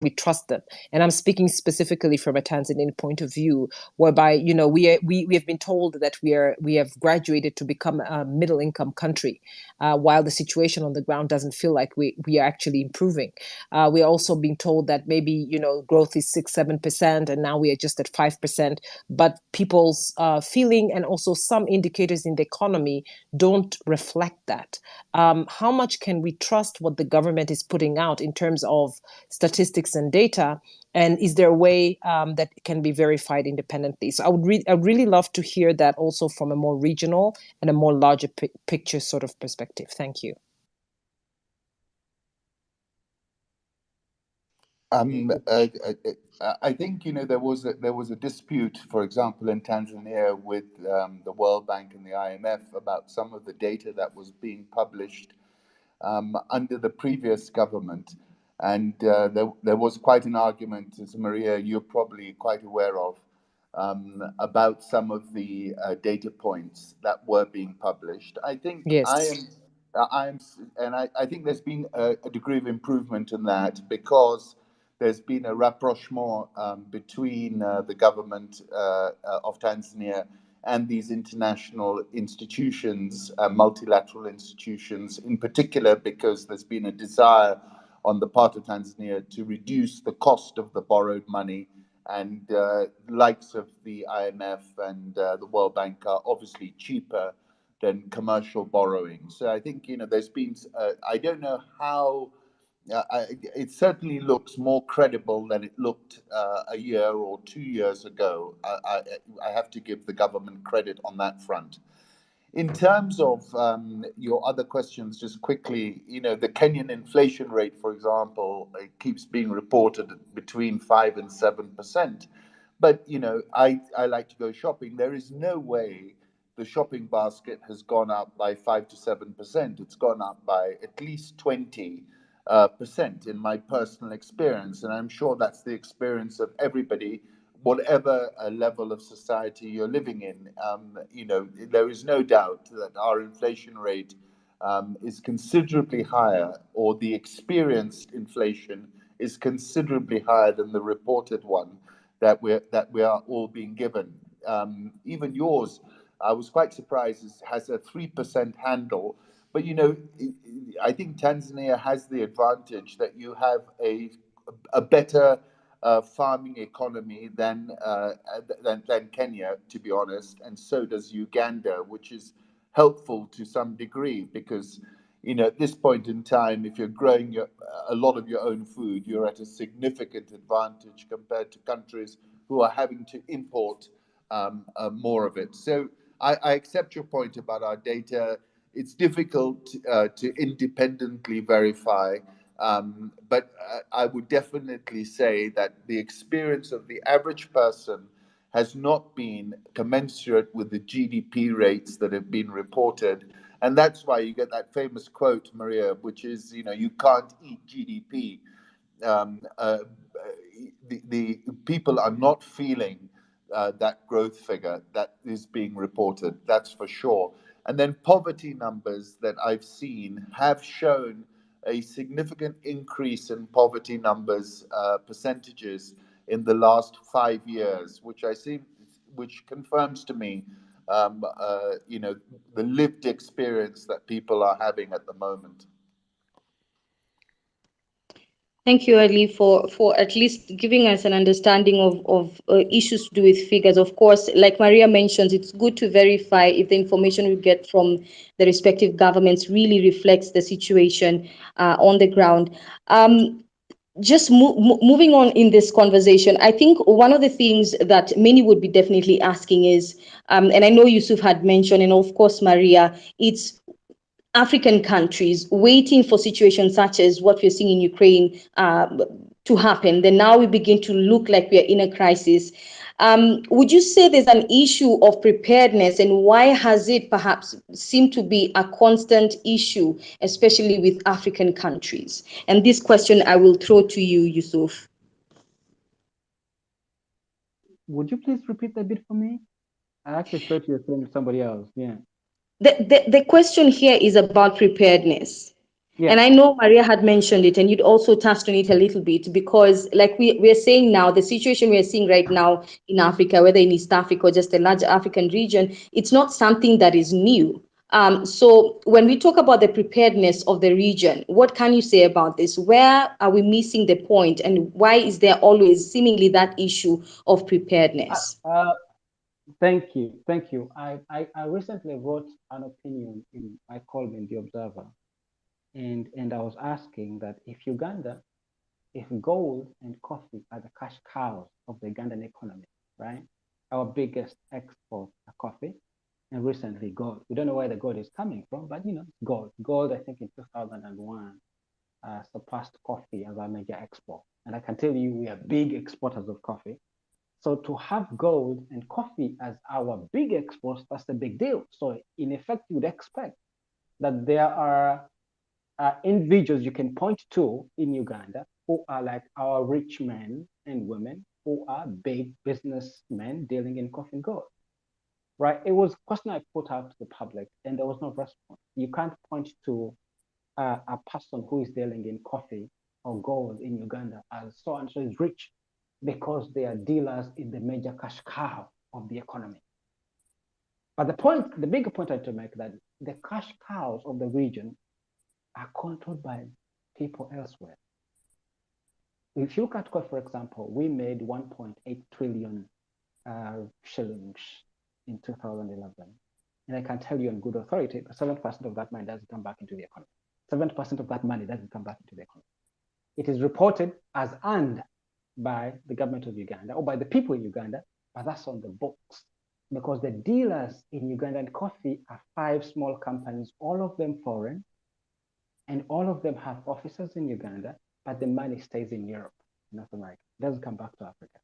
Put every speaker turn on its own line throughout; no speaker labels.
we trust them? And I'm speaking specifically from a Tanzanian point of view, whereby we have been told that we have graduated to become a middle income country, while the situation on the ground doesn't feel like we are actually improving. We are also being told that maybe growth is 6-7%, and now we are just at 5%. But people's feeling and also some indicators in the economy don't reflect that. How much can we trust what the government is putting out in terms of statistics and data? And is there a way that can be verified independently? So I'd really love to hear that also from a more regional and a more larger picture sort of perspective. Thank you.
I think there was a dispute, for example, in Tanzania with the World Bank and the IMF about some of the data that was being published under the previous government, and there was quite an argument, as Maria, you're probably quite aware of, about some of the data points that were being published. I think
Yes.
I think there's been a degree of improvement in that, because there's been a rapprochement between the government of Tanzania and these international institutions, multilateral institutions, in particular, because there's been a desire on the part of Tanzania to reduce the cost of the borrowed money. And likes of the IMF and the World Bank are obviously cheaper than commercial borrowing. So I think there's been. I don't know how. It certainly looks more credible than it looked a year or 2 years ago. I have to give the government credit on that front. In terms of your other questions, just quickly, the Kenyan inflation rate, for example, it keeps being reported between 5 and 7%. But I like to go shopping. There is no way the shopping basket has gone up by 5 to 7%. It's gone up by at least 20% in my personal experience, and I'm sure that's the experience of everybody, whatever level of society you're living in. There is no doubt that our inflation rate is considerably higher, or the experienced inflation is considerably higher than the reported one that we are all being given. Even yours, I was quite surprised, has a 3% handle. But I think Tanzania has the advantage that you have a better farming economy than Kenya, to be honest, and so does Uganda, which is helpful to some degree, because at this point in time, if you're growing a lot of your own food, you're at a significant advantage compared to countries who are having to import more of it. So I accept your point about our data. It's difficult to independently verify, but I would definitely say that the experience of the average person has not been commensurate with the GDP rates that have been reported. And that's why you get that famous quote, Maria, which is, you can't eat GDP. Um, uh, the people are not feeling that growth figure that is being reported, that's for sure. And then poverty numbers that I've seen have shown a significant increase in poverty numbers, percentages in the last 5 years, which confirms to me, the lived experience that people are having at the moment.
Thank you, Ali, for at least giving us an understanding of issues to do with figures. Of course, like Maria mentions, it's good to verify if the information we get from the respective governments really reflects the situation on the ground. Just moving on in this conversation, I think one of the things that many would be definitely asking is, and I know Yusuf had mentioned, and of course, Maria, it's African countries waiting for situations such as what we're seeing in Ukraine to happen. Then now we begin to look like we are in a crisis. Would you say there's an issue of preparedness, and why has it perhaps seemed to be a constant issue, especially with African countries? And this question I will throw to you, Yusuf.
Would you please repeat that bit for me? I actually thought you were saying somebody else. Yeah.
The question here is about preparedness. And
Yes.
I know Maria had mentioned it, and you'd also touched on it a little bit, because, like we're saying now, the situation we're seeing right now in Africa, whether in East Africa or just a large African region, it's not something that is new. So when we talk about the preparedness of the region, what can you say about this? Where are we missing the point, and why is there always seemingly that issue of
Uh,
preparedness?
uh, Thank you. Thank you. I recently wrote an opinion in my column in The Observer, and I was asking that if gold and coffee are the cash cows of the Ugandan economy, right? Our biggest export are coffee and recently gold. We don't know where the gold is coming from, but gold. Gold, I think in 2001, surpassed coffee as our major export. And I can tell you we are big exporters of coffee. So to have gold and coffee as our big exports, that's a big deal. So in effect, you would expect that there are individuals you can point to in Uganda who are like our rich men and women who are big businessmen dealing in coffee and gold, right? It was a question I put out to the public and there was no response. You can't point to a person who is dealing in coffee or gold in Uganda as so and so is rich because they are dealers in the major cash cow of the economy. But the bigger point I had to make that the cash cows of the region are controlled by people elsewhere. If you look at coffee, for example, we made 1.8 trillion shillings in 2011. And I can tell you on good authority, 7% of that money doesn't come back into the economy. 7% of that money doesn't come back into the economy. It is reported as earned by the government of Uganda or by the people in Uganda, but that's on the books. Because the dealers in Ugandan coffee are 5 small companies, all of them foreign, and all of them have offices in Uganda, but the money stays in Europe, North America. It doesn't come back to Africa,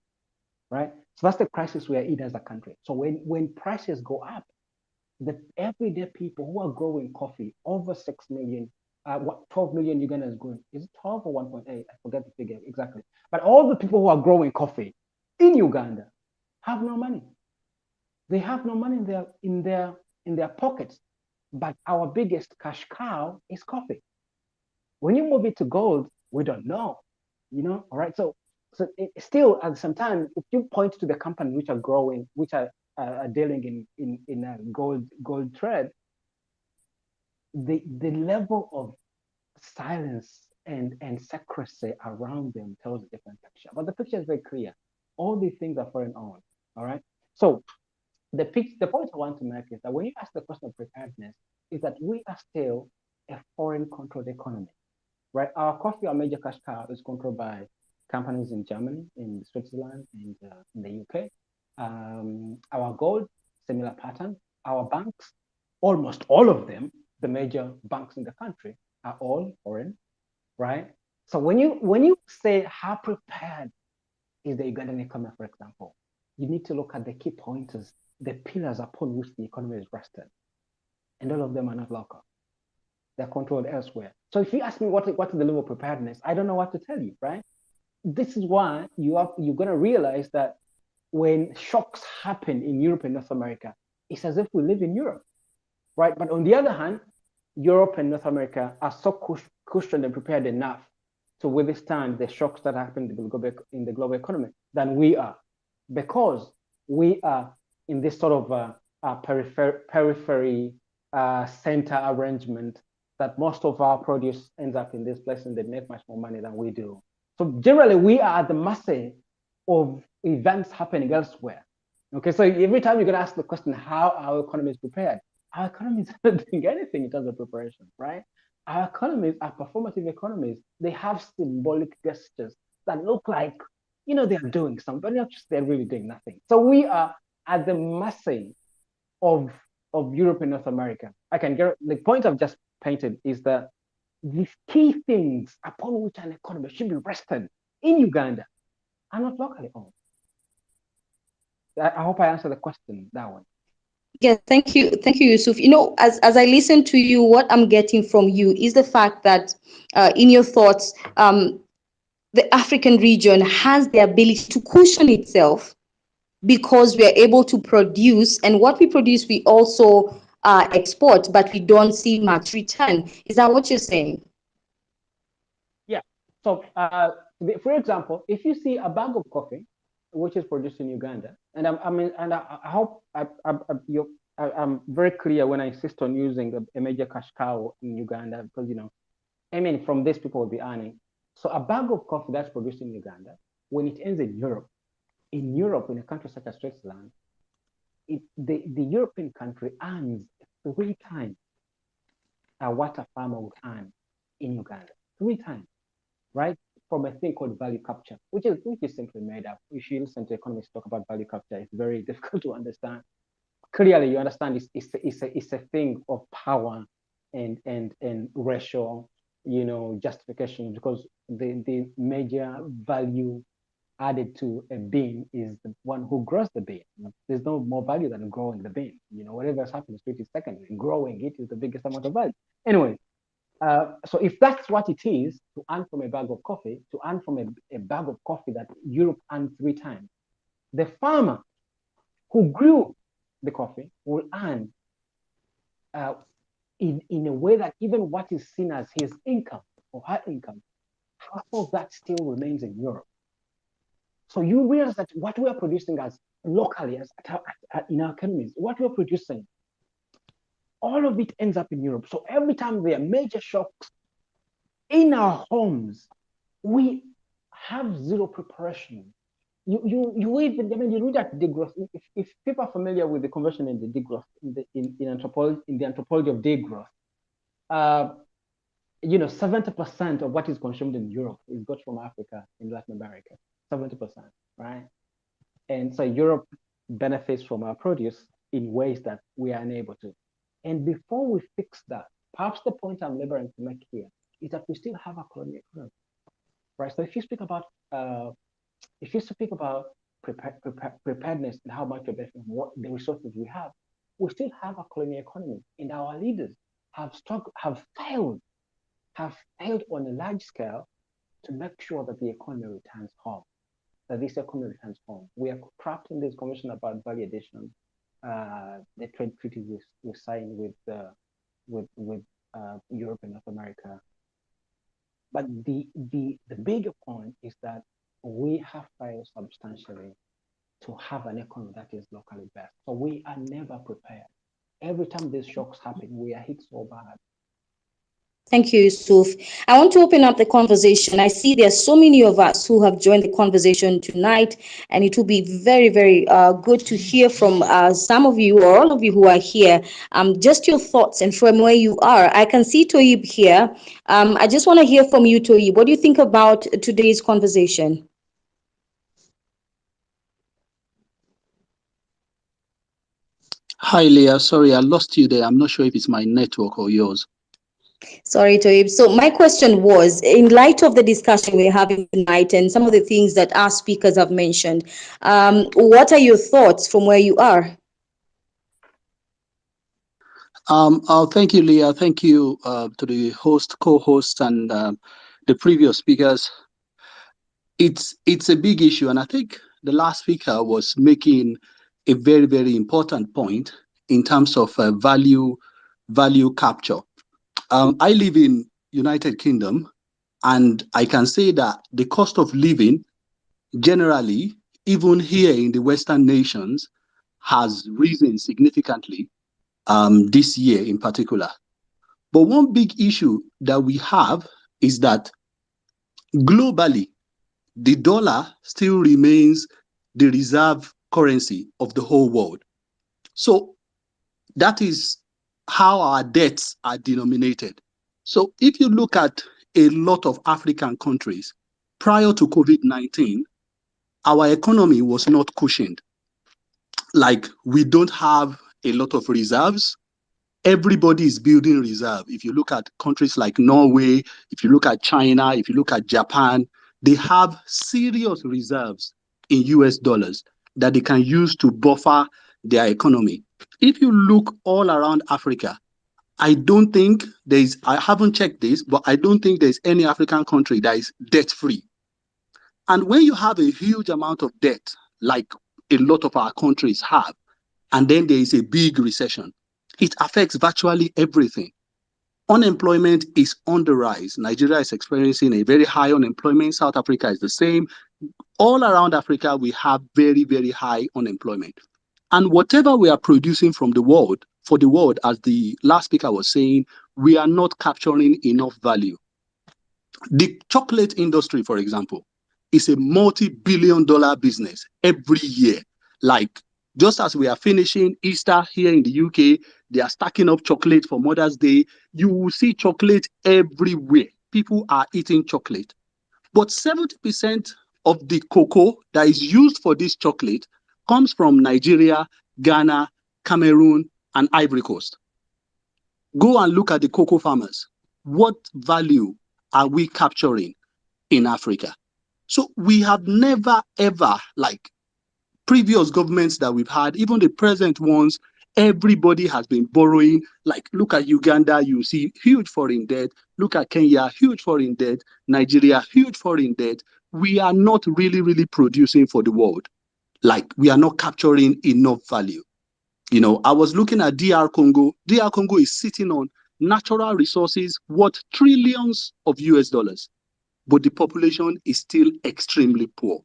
right? So that's the crisis we are in as a country. So when prices go up, the everyday people who are growing coffee, over 6 million, 12 million Ugandans growing, is it 12 or 1.8? I forget the figure exactly. But all the people who are growing coffee in Uganda have no money. They have no money in their pockets. But our biggest cash cow is coffee. When you move it to gold, we don't know, all right? So still at the same time, if you point to the companies which are growing, which are dealing in a gold trade, the level of silence and secrecy around them tells a different picture. But the picture is very clear. All these things are foreign owned, all right? So the point I want to make is that when you ask the question of preparedness, is that we are still a foreign controlled economy, right? Our coffee, our major cash cow, is controlled by companies in Germany, in Switzerland, and in the UK. Our gold, similar pattern. Our banks, almost all of them, the major banks in the country, are all foreign, right? So when you say how prepared is the Ugandan economy, for example, you need to look at the key pointers, the pillars upon which the economy is rested, and all of them are not local. They're controlled elsewhere. So if you ask me what is the level of preparedness, I don't know what to tell you, right? This is why you're gonna realize that when shocks happen in Europe and North America, it's as if we live in Europe, right? But on the other hand, Europe and North America are so cushioned and prepared enough to withstand the shocks that happen in the global economy than we are, because we are in this sort of periphery center arrangement that most of our produce ends up in this place and they make much more money than we do. So generally, we are at the mercy of events happening elsewhere. Okay, so every time you're going to ask the question, how our economy is prepared, our economy is not doing anything in terms of preparation, right? Our economies are performative economies. They have symbolic gestures that look like, they're doing something, but they're really doing nothing. So we are at the mercy of Europe and North America. The point I've just painted is that the key things upon which an economy should be rested in Uganda are not locally owned. I hope I answered the question that way.
Yes, thank you, Yusuf. As I listen to you, what I'm getting from you is the fact that, in your thoughts, the African region has the ability to cushion itself because we are able to produce, and what we produce, we also export, but we don't see much return. Is that what you're saying?
So, for example, if you see a bag of coffee, which is produced in Uganda, and I hope I'm very clear when I insist on using a major cash cow in Uganda, because I mean, from this people will be earning. So a bag of coffee that's produced in Uganda, when it ends in Europe, in a country such as Switzerland, the European country earns 3 times what a farmer would earn in Uganda. 3 times, right? From a thing called value capture, which is simply made up. If you listen to economists talk about value capture, it's very difficult to understand. Clearly, you understand it's a thing of power and racial, justification, because the major value added to a bean is the one who grows the bean. There's no more value than growing the bean. Whatever's happening to it is secondary. Growing it is the biggest amount of value. Anyway, so if that's what it is to earn from a bag of coffee, to earn from a bag of coffee that Europe earned 3 times, the farmer who grew the coffee will earn in a way that even what is seen as his income or her income, half of that still remains in Europe. So you realize that what we are producing as locally, in our economies, what we're producing, all of it ends up in Europe. So every time there are major shocks in our homes, we have zero preparation. You even, I mean, you read that degrowth. If people are familiar with the conversion in the degrowth in anthropology of degrowth, 70% of what is consumed in Europe is got from Africa in Latin America. 70%, right? And so Europe benefits from our produce in ways that we are unable to. And before we fix that, perhaps the point I'm laboring to make here is that we still have a colonial economy, right? So if you speak about preparedness and how much we benefit from what the resources we still have a colonial economy, and our leaders have failed on a large scale to make sure that the economy returns home. That this economy returns home. We are crafting this convention about value addition, the trade treaties we signed with Europe and North America. But the bigger point is that we have failed substantially to have an economy that is locally based. So we are never prepared. Every time these shocks happen, we are hit so bad.
Thank you, Yusuf. I want to open up the conversation. I see there's so many of us who have joined the conversation tonight, and it will be very, very good to hear from some of you or all of you who are here, just your thoughts and from where you are. I can see Toyib here. I just want to hear from you, Toyib. What do you think about today's conversation?
Hi, Leah. Sorry, I lost you there. I'm not sure if it's my network or yours.
Sorry, Toyib. So my question was, in light of the discussion we're having tonight and some of the things that our speakers have mentioned, what are your thoughts from where you are?
Thank you, Leah. Thank you to the host, co-host, and the previous speakers. It's a big issue, and I think the last speaker was making a very, very important point in terms of value capture. I live in United Kingdom, and I can say that the cost of living generally, even here in the Western nations, has risen significantly this year in particular. But one big issue that we have is that globally, the dollar still remains the reserve currency of the whole world. So that is how our debts are denominated. So if you look at a lot of African countries, prior to COVID-19, our economy was not cushioned. Like, we don't have a lot of reserves. Everybody is building reserve. If you look at countries like Norway, if you look at China, if you look at Japan, they have serious reserves in US dollars that they can use to buffer their economy. If you look all around Africa, I haven't checked this, but I don't think there's any African country that is debt-free. And when you have a huge amount of debt, like a lot of our countries have, and then there is a big recession, it affects virtually everything. Unemployment is on the rise. Nigeria is experiencing a very high unemployment. South Africa is the same. All around Africa, we have very, very high unemployment. And whatever we are producing from the world, for the world, as the last speaker was saying, we are not capturing enough value. The chocolate industry, for example, is a multi-billion-dollar business every year. Like, just as we are finishing Easter here in the UK, they are stacking up chocolate for Mother's Day. You will see chocolate everywhere. People are eating chocolate. But 70% of the cocoa that is used for this chocolate comes from Nigeria, Ghana, Cameroon, and Ivory Coast. Go and look at the cocoa farmers. What value are we capturing in Africa? So we have never, ever, like previous governments that we've had, even the present ones, everybody has been borrowing. Like, look at Uganda, you see huge foreign debt. Look at Kenya, huge foreign debt. Nigeria, huge foreign debt. We are not really, really producing for the world. Like, we are not capturing enough value. You know, I was looking at DR Congo. DR Congo is sitting on natural resources worth trillions of US dollars, but the population is still extremely poor.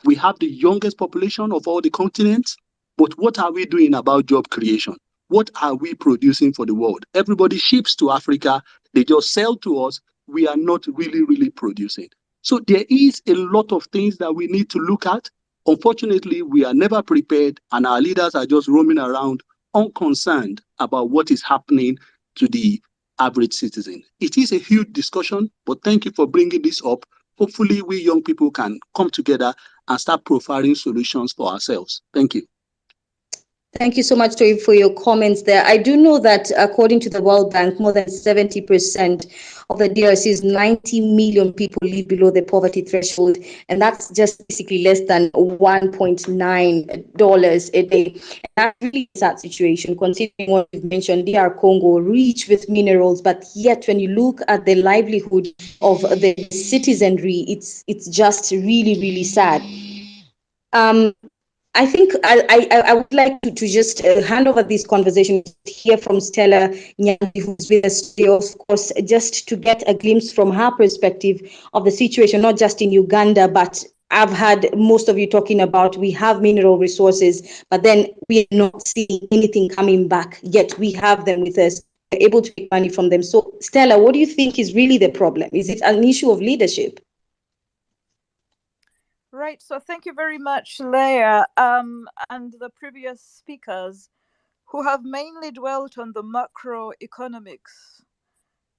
We have the youngest population of all the continents, but what are we doing about job creation? What are we producing for the world? Everybody ships to Africa, they just sell to us. We are not really, really producing. So there is a lot of things that we need to look at. Unfortunately, we are never prepared, and our leaders are just roaming around unconcerned about what is happening to the average citizen. It is a huge discussion, but thank you for bringing this up. Hopefully, we young people can come together and start profiling solutions for ourselves. Thank you.
Thank you so much, Toy, for your comments there. I do know that according to the World Bank, more than 70% of the DRC's 90 million people live below the poverty threshold, and that's just basically less than $1.9 a day. And that really is that situation, considering what you've mentioned, DR Congo, rich with minerals, but yet when you look at the livelihood of the citizenry, it's just really, really sad. I think I would like to just hand over this conversation to hear from Stella Nyanzi, who's with us today, of course, just to get a glimpse from her perspective of the situation, not just in Uganda, but I've had most of you talking about we have mineral resources, but then we're not seeing anything coming back, yet we have them with us. We're able to make money from them. So, Stella, what do you think is really the problem? Is it an issue of leadership?
Right. So thank you very much, Leah, and the previous speakers who have mainly dwelt on the macroeconomics.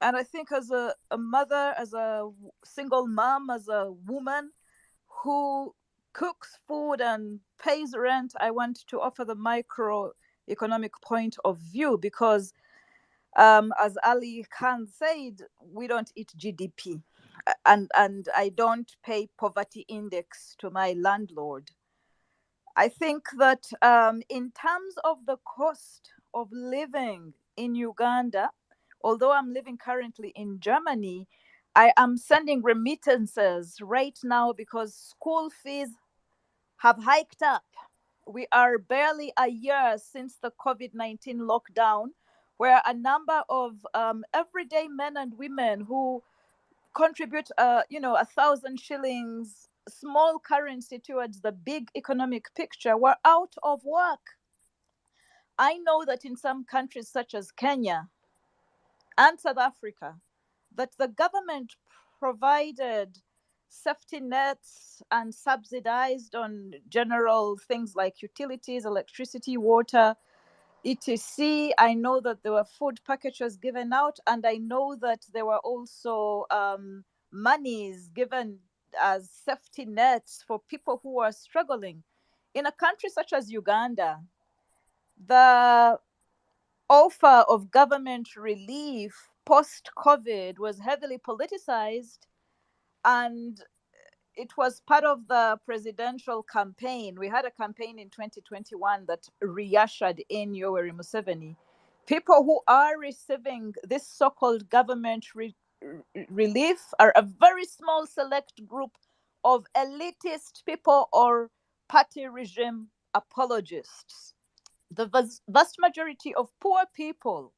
And I think as a mother, as a single mom, as a woman who cooks food and pays rent, I want to offer the microeconomic point of view because, as Ali Khan said, we don't eat GDP. And I don't pay poverty index to my landlord. I think that in terms of the cost of living in Uganda, although I'm living currently in Germany, I am sending remittances right now because school fees have hiked up. We are barely a year since the COVID-19 lockdown, where a number of everyday men and women who contribute 1,000 shillings, small currency, towards the big economic picture, were out of work. I know that in some countries such as Kenya and South Africa, that the government provided safety nets and subsidized on general things like utilities, electricity, water, etc. I know that there were food packages given out, and I know that there were also monies given as safety nets for people who are struggling. In a country such as Uganda, the offer of government relief post COVID was heavily politicized, and it was part of the presidential campaign. We had a campaign in 2021 that reushered in Yoweri Museveni. People who are receiving this so-called government relief are a very small select group of elitist people or party regime apologists. The vast majority of poor people,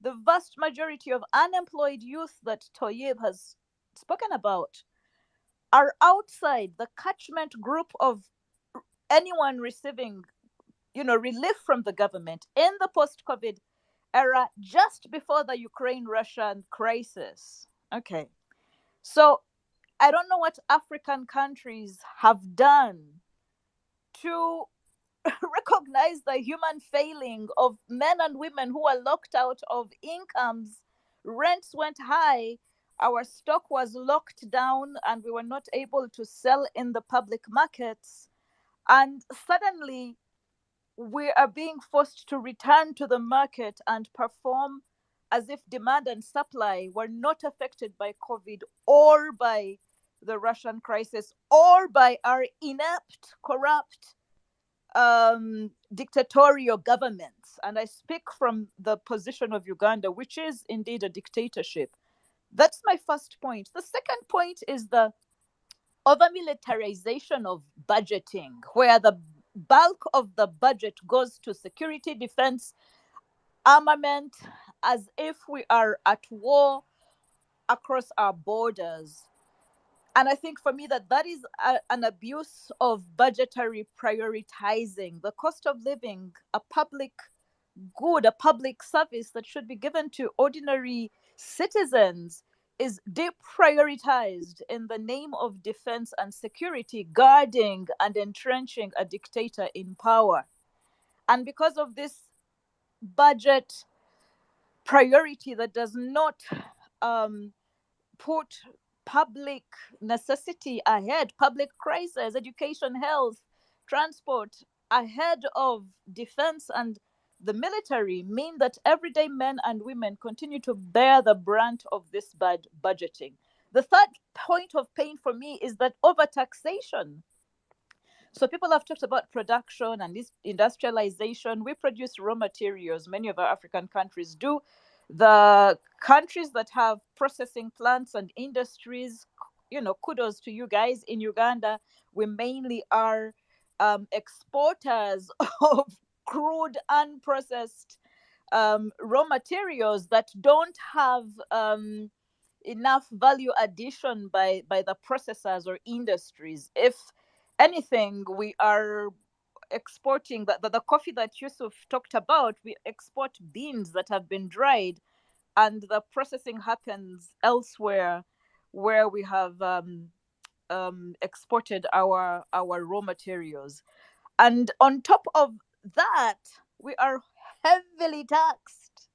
the vast majority of unemployed youth that Toyib has spoken about are outside the catchment group of anyone receiving, relief from the government in the post-COVID era, just before the Ukraine-Russian crisis. Okay, so I don't know what African countries have done to recognize the human failing of men and women who are locked out of incomes. Rents went high, our stock was locked down, and we were not able to sell in the public markets. And suddenly, we are being forced to return to the market and perform as if demand and supply were not affected by COVID or by the Russian crisis or by our inept, corrupt, dictatorial governments. And I speak from the position of Uganda, which is indeed a dictatorship. That's my first point. The second point is the over militarization of budgeting, where the bulk of the budget goes to security, defense, armament, as if we are at war across our borders. And I think for me that is an abuse of budgetary prioritizing. The cost of living, a public good, a public service that should be given to ordinary citizens, is deprioritized in the name of defense and security, guarding and entrenching a dictator in power. And because of this budget priority that does not put public necessity ahead, public crisis, education, health, transport ahead of defense and the military, mean that everyday men and women continue to bear the brunt of this bad budgeting. The third point of pain for me is that overtaxation. So people have talked about production and this industrialization. We produce raw materials. Many of our African countries do. The countries that have processing plants and industries, kudos to you guys. In Uganda, we mainly are exporters of crude, unprocessed raw materials that don't have enough value addition by the processors or industries. If anything, we are exporting the coffee that Yusuf talked about. We export beans that have been dried, and the processing happens elsewhere where we have exported our raw materials. And on top of that, we are heavily taxed.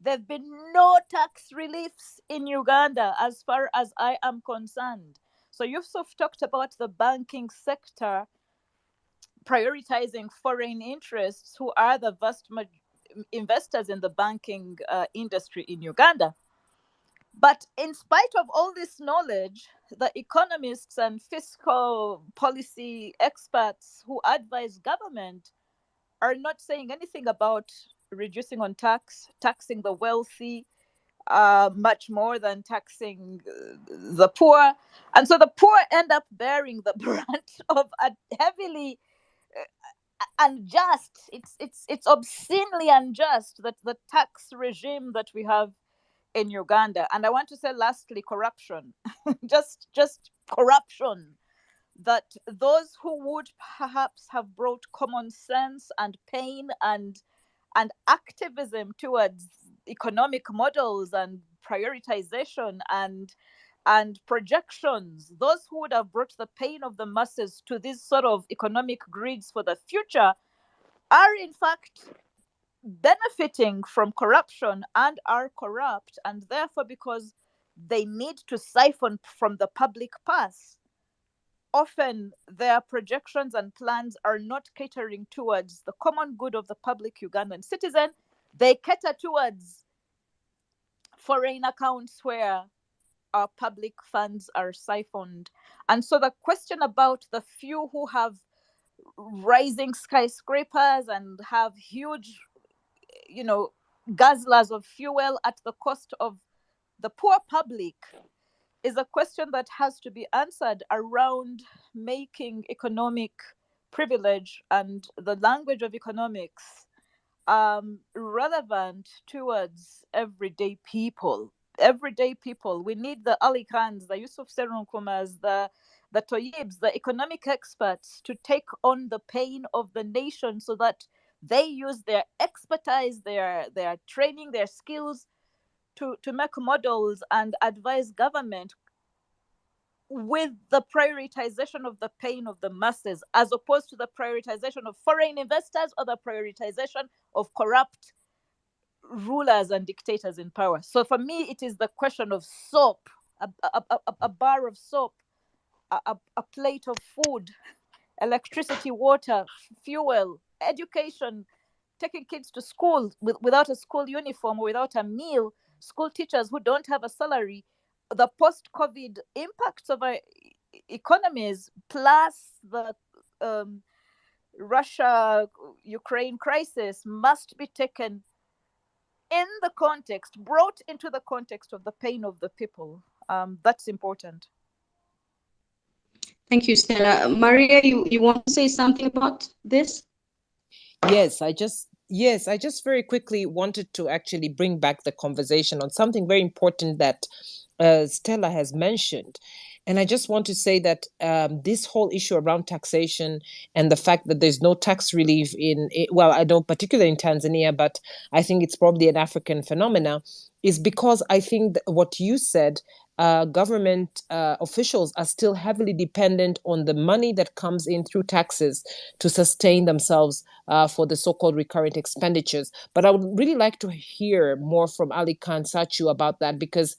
There have been no tax reliefs in Uganda as far as I am concerned. So Yusuf talked about the banking sector prioritizing foreign interests, who are the vast investors in the banking industry in Uganda. But in spite of all this knowledge, the economists and fiscal policy experts who advise government are not saying anything about reducing on taxing the wealthy, much more than taxing the poor. And so the poor end up bearing the brunt of a heavily unjust, it's obscenely unjust, that the tax regime that we have in Uganda. And I want to say lastly, corruption. just corruption, that those who would perhaps have brought common sense and pain and activism towards economic models and prioritization and projections, those who would have brought the pain of the masses to these sort of economic grids for the future, are in fact benefiting from corruption and are corrupt, and therefore, because they need to siphon from the public purse, often their projections and plans are not catering towards the common good of the public Ugandan citizen. They cater towards foreign accounts where our public funds are siphoned. And so the question about the few who have rising skyscrapers and have huge, guzzlers of fuel at the cost of the poor public is a question that has to be answered around making economic privilege and the language of economics relevant towards everyday people. Everyday people. We need the Ali Khans, the Yusuf Serunkumas, the Toyibs, the economic experts to take on the pain of the nation so that they use their expertise, their training, their skills to make models and advise government with the prioritization of the pain of the masses, as opposed to the prioritization of foreign investors or the prioritization of corrupt rulers and dictators in power. So for me, it is the question of soap, a bar of soap, a plate of food, electricity, water, fuel, education, taking kids to school without a school uniform, without a meal, school teachers who don't have a salary, the post-COVID impacts of our economies, plus the Russia-Ukraine crisis must be taken in the context, brought into the context of the pain of the people. That's important.
Thank you, Stella. Maria, you want to say something about this?
Yes, I just very quickly wanted to actually bring back the conversation on something very important that Stella has mentioned. And I just want to say that this whole issue around taxation and the fact that there's no tax relief well, I don't particularly in Tanzania, but I think it's probably an African phenomena, is because I think that what you said, government officials are still heavily dependent on the money that comes in through taxes to sustain themselves for the so-called recurrent expenditures. But I would really like to hear more from Ali Khan Sachu about that, because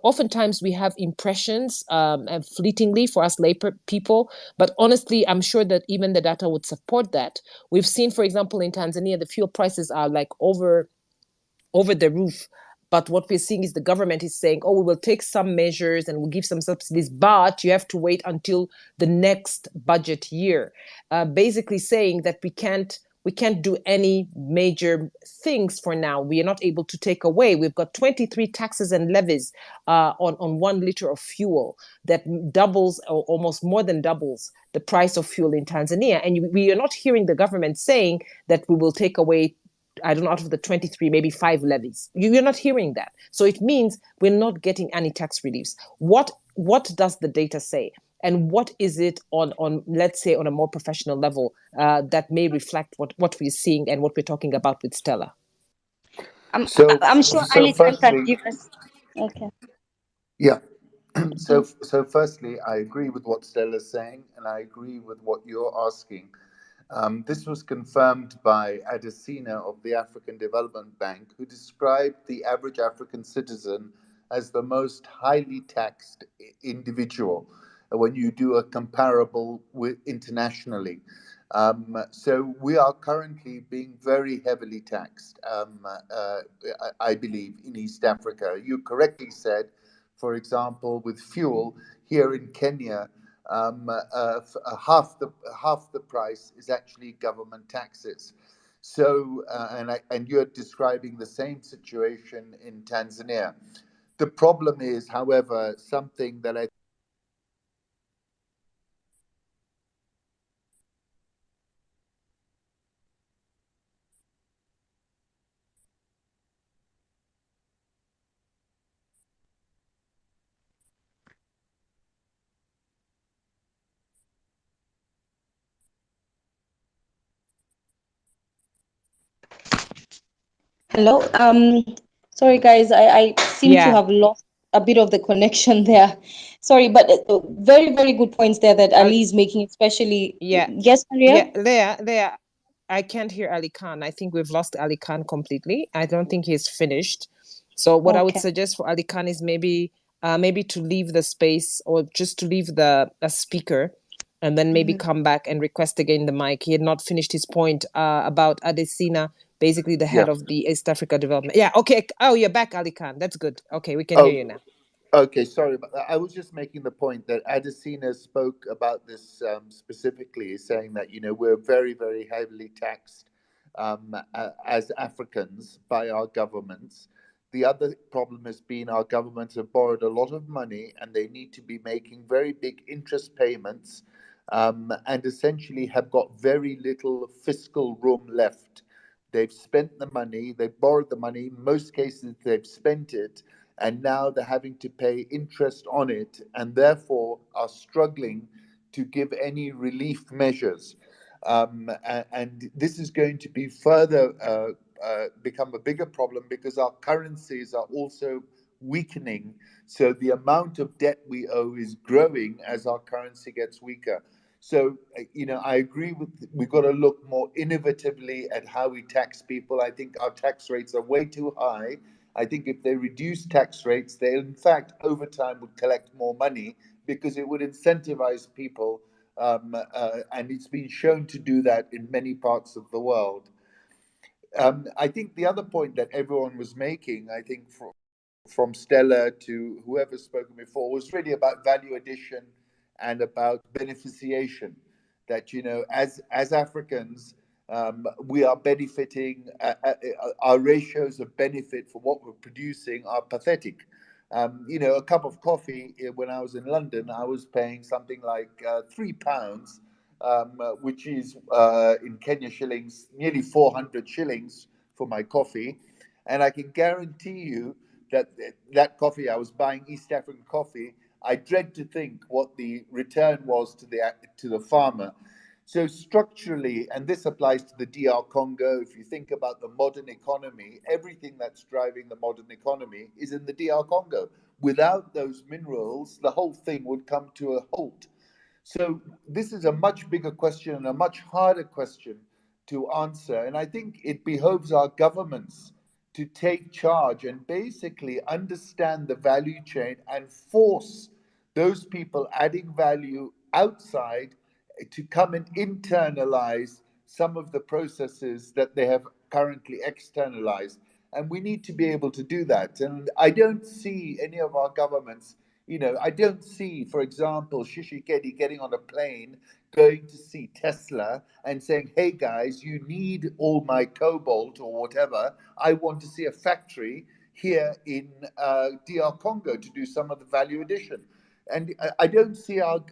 oftentimes we have impressions and fleetingly for us people, but honestly, I'm sure that even the data would support that. We've seen, for example, in Tanzania, the fuel prices are like over the roof. But what we're seeing is the government is saying, oh, we will take some measures and we'll give some subsidies, but you have to wait until the next budget year. Basically saying that we can't do any major things for now. We are not able to take away. We've got 23 taxes and levies on 1 liter of fuel that doubles or almost more than doubles the price of fuel in Tanzania. And we are not hearing the government saying that we will take away, I don't know, out of the 23, maybe 5 levies. You're not hearing that. So it means we're not getting any tax reliefs. What does the data say? And what is it on let's say, on a more professional level that may reflect what we're seeing and what we're talking about with Stella?
I'm sure
So
Ali Khan can
firstly,
give us. Okay.
yeah. So firstly, I agree with what Stella's saying, and I agree with what you're asking. This was confirmed by Adesina of the African Development Bank, who described the average African citizen as the most highly taxed individual when you do a comparable with internationally. So we are currently being very heavily taxed, I believe, in East Africa. You correctly said, for example, with fuel here in Kenya, half the price is actually government taxes. So, and you're describing the same situation in Tanzania. The problem is, however, something that I
Hello. Sorry guys, I seem to have lost a bit of the connection there. Sorry, but very, very good points there that Ali is making, especially. Yes, Maria?
Yeah, Leah, I can't hear Ali Khan. I think we've lost Ali Khan completely. I don't think he's finished. So what I would suggest for Ali Khan is maybe to leave the space, or just to leave the speaker, and then maybe come back and request again the mic. He had not finished his point about Adesina, basically the head of the East Africa Development. Yeah, okay. Oh, you're back, Ali Khan. That's good. Okay, we can hear you now.
Okay, sorry, but I was just making the point that Adesina spoke about this specifically, saying that we're very, very heavily taxed as Africans by our governments. The other problem has been our governments have borrowed a lot of money, and they need to be making very big interest payments, and essentially have got very little fiscal room left They've spent the money, they've borrowed the money. In most cases, they've spent it, and now they're having to pay interest on it, and therefore are struggling to give any relief measures. And this is going to be further become a bigger problem because our currencies are also weakening. So the amount of debt we owe is growing as our currency gets weaker. So, I agree with, we've got to look more innovatively at how we tax people. I think our tax rates are way too high. I think if they reduce tax rates, they in fact over time would collect more money because it would incentivize people. And it's been shown to do that in many parts of the world. I think the other point that everyone was making, I think from Stella to whoever's spoken before, was really about value addition and about beneficiation. That as Africans, we are benefiting. Our ratios of benefit for what we're producing are pathetic. A cup of coffee when I was in London, I was paying something like £3, which is in Kenya shillings, nearly 400 shillings for my coffee. And I can guarantee you that that coffee, I was buying East African coffee. I dread to think what the return was to the farmer. So structurally, and this applies to the DR Congo, if you think about the modern economy, everything that's driving the modern economy is in the DR Congo. Without those minerals, the whole thing would come to a halt. So this is a much bigger question and a much harder question to answer. And I think it behoves our governments to take charge and basically understand the value chain and force those people adding value outside to come and internalize some of the processes that they have currently externalized. And we need to be able to do that. And I don't see any of our governments, I don't see, for example, Shishikedi getting on a plane, going to see Tesla and saying, hey guys, you need all my cobalt or whatever. I want to see a factory here in DR Congo to do some of the value addition. And I don't see our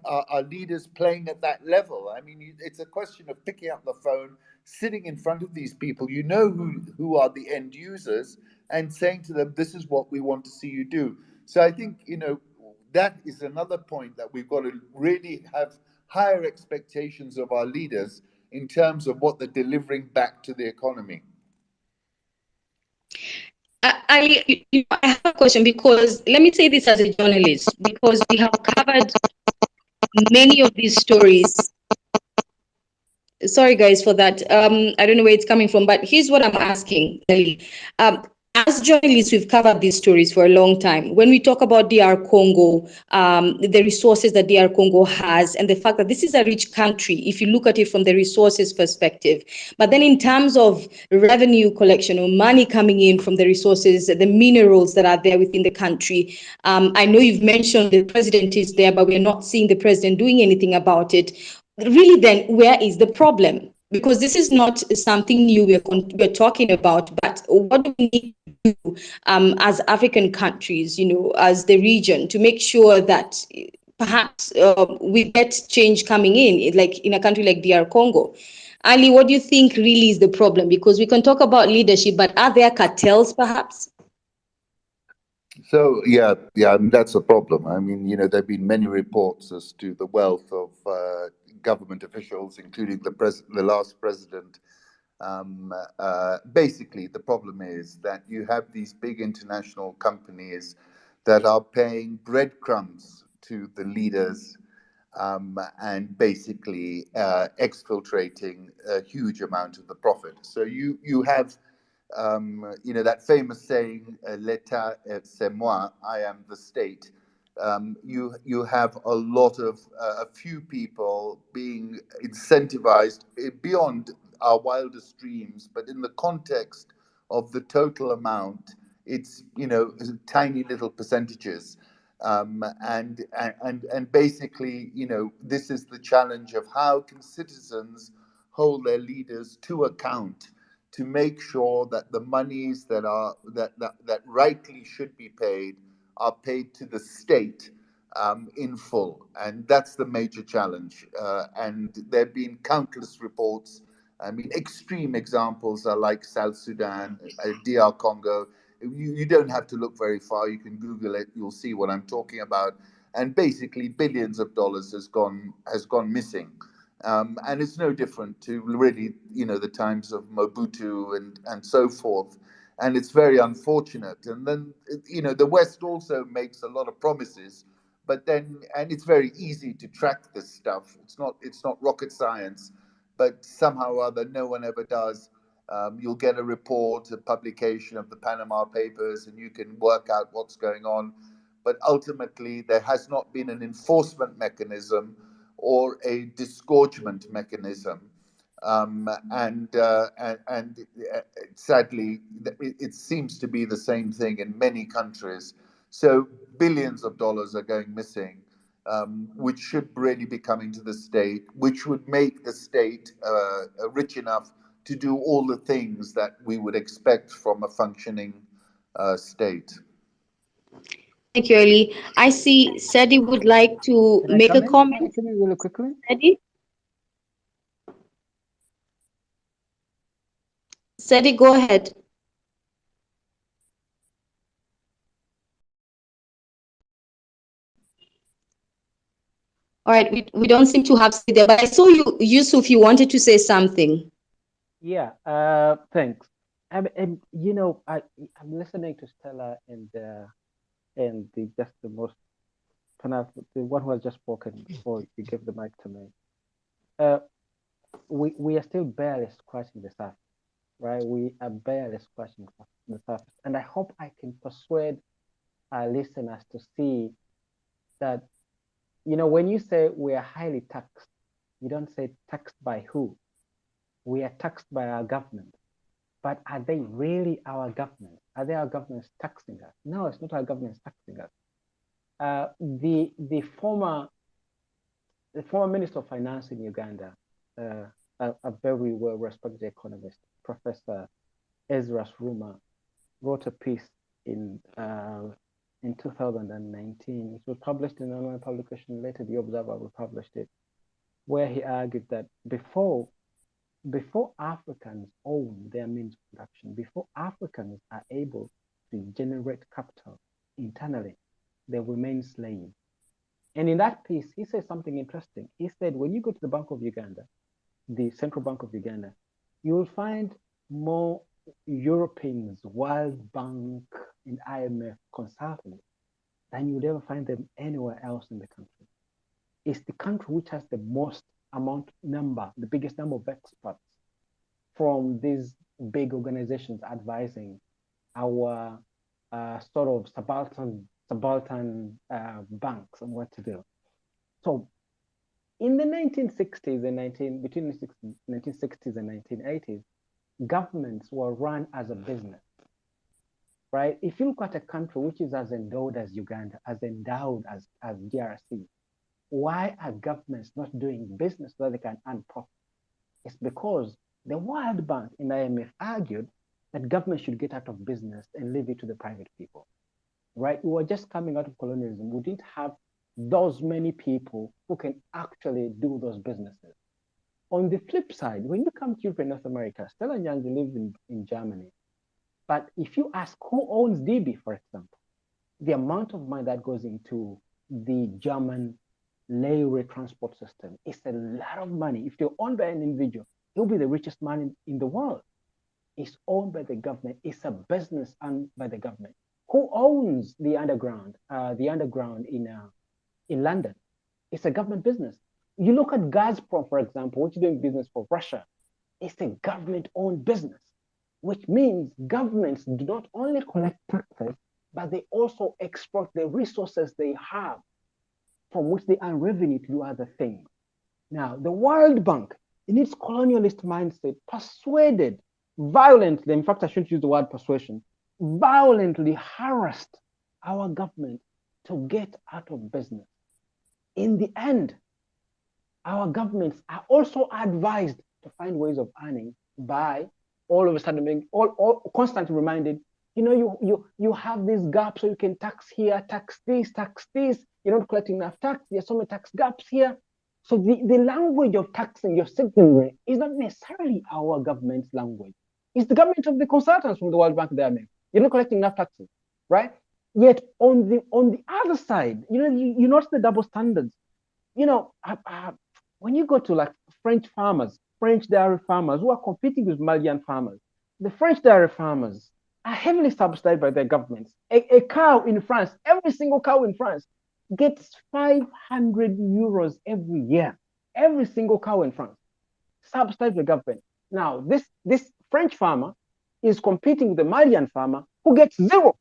leaders playing at that level. I mean, it's a question of picking up the phone, sitting in front of these people, who are the end users, and saying to them, this is what we want to see you do. So I think, that is another point that we've got to really have higher expectations of our leaders in terms of what they're delivering back to the economy.
I have a question, because let me say this as a journalist, because we have covered many of these stories. Sorry, guys, for that. I don't know where it's coming from, but here's what I'm asking. As journalists, we've covered these stories for a long time. When we talk about DR Congo, the resources that DR Congo has, and the fact that this is a rich country, if you look at it from the resources perspective. But then in terms of revenue collection or money coming in from the resources, the minerals that are there within the country, I know you've mentioned the president is there, but we're not seeing the president doing anything about it. Really, then, where is the problem? Because this is not something new we're talking about, but what do we need to do as African countries, as the region, to make sure that perhaps we get change coming in, like in a country like DR Congo? Ali, what do you think really is the problem? Because we can talk about leadership, but are there cartels perhaps?
So yeah, that's a problem. I mean, there have been many reports as to the wealth of government officials, including the last president. Basically, the problem is that you have these big international companies that are paying breadcrumbs to the leaders, and basically exfiltrating a huge amount of the profit. So you have that famous saying, "L'État c'est moi," I am the state. You have a few people being incentivized beyond our wildest dreams, but in the context of the total amount, it's tiny little percentages. And basically, this is the challenge of how can citizens hold their leaders to account to make sure that the monies that rightly should be paid are paid to the state in full, and that's the major challenge. And there have been countless reports I mean, extreme examples are like South Sudan, DR Congo. You don't have to look very far. You can Google it. You'll see what I'm talking about. And basically, billions of dollars has gone missing. And it's no different to really, the times of Mobutu and so forth. And it's very unfortunate. And then, the West also makes a lot of promises, but then, and it's very easy to track this stuff. It's not rocket science, but somehow or other, no one ever does. You'll get a report, a publication of the Panama Papers, and you can work out what's going on. But ultimately, there has not been an enforcement mechanism or a disgorgement mechanism. And sadly, it seems to be the same thing in many countries. So billions of dollars are going missing, which should really be coming to the state, which would make the state rich enough to do all the things that we would expect from a functioning state.
Thank you, Ali. I see Sadi would like to
Can I
make
come
a
in
comment.
actually really quickly?
Sadi, go ahead. All right, we don't seem to have Sadi there, but I saw you, Yusuf, you wanted to say something.
Yeah, thanks. I'm listening to Stella and just the most kind of the one who has just spoken before you gave the mic to me. We are still barely scratching the surface, right? We are barely scratching the surface, and I hope I can persuade our listeners to see that, when you say we are highly taxed, you don't say taxed by who. We are taxed by our government. But are they really our government? Are they our governments taxing us? No, it's not our governments taxing us. The former Minister of Finance in Uganda, a very well-respected economist, Professor Ezra Ruma, wrote a piece in 2019. It was published in an online publication. Later, The Observer republished it, where he argued that before Africans own their means of production, before Africans are able to generate capital internally, they remain slaves. And in that piece, he says something interesting. He said, when you go to the Bank of Uganda, the Central Bank of Uganda, you will find more Europeans, World Bank and IMF consultants than you would ever find them anywhere else in the country. It's the country which has the the biggest number of experts from these big organizations advising our sort of subaltern banks on what to do. So in the 1960s and between the 1960s and 1980s, governments were run as a business, right? If you look at a country which is as endowed as Uganda, as endowed as DRC, why are governments not doing business so that they can earn profit? It's because the World Bank and IMF argued that government should get out of business and leave it to the private people, right? We were just coming out of colonialism. We didn't have those many people who can actually do those businesses. On the flip side, when you come to Europe and North America, Stella Nyanzi lives in Germany. But if you ask who owns DB, for example, the amount of money that goes into the German railway transport system is a lot of money. If they're owned by an individual, he'll be the richest man in the world. It's owned by the government. It's a business owned by the government. Who owns the underground? The underground in London. It's a government business. You look at Gazprom, for example, which is doing business for Russia. It's a government-owned business, which means governments do not only collect taxes, but they also exploit the resources they have from which they earn revenue to do other things. Now, the World Bank, in its colonialist mindset, persuaded violently, in fact, I shouldn't use the word persuasion, violently harassed our government to get out of business. In the end, our governments are also advised to find ways of earning by all of a sudden being all constantly reminded, you have this gap, so you can tax here, tax this, you're not collecting enough tax, there's so many tax gaps here. So the language of taxing your citizenry is not necessarily our government's language. It's the government of the consultants from the World Bank there, man. You're not collecting enough taxes, right? Yet on the other side, you notice the double standards. When you go to like French farmers, French dairy farmers who are competing with Malian farmers, the French dairy farmers are heavily subsidized by their governments. A cow in France, every single cow in France gets 500 euros every year. Every single cow in France, subsidized by the government. Now, this French farmer is competing with the Malian farmer who gets zero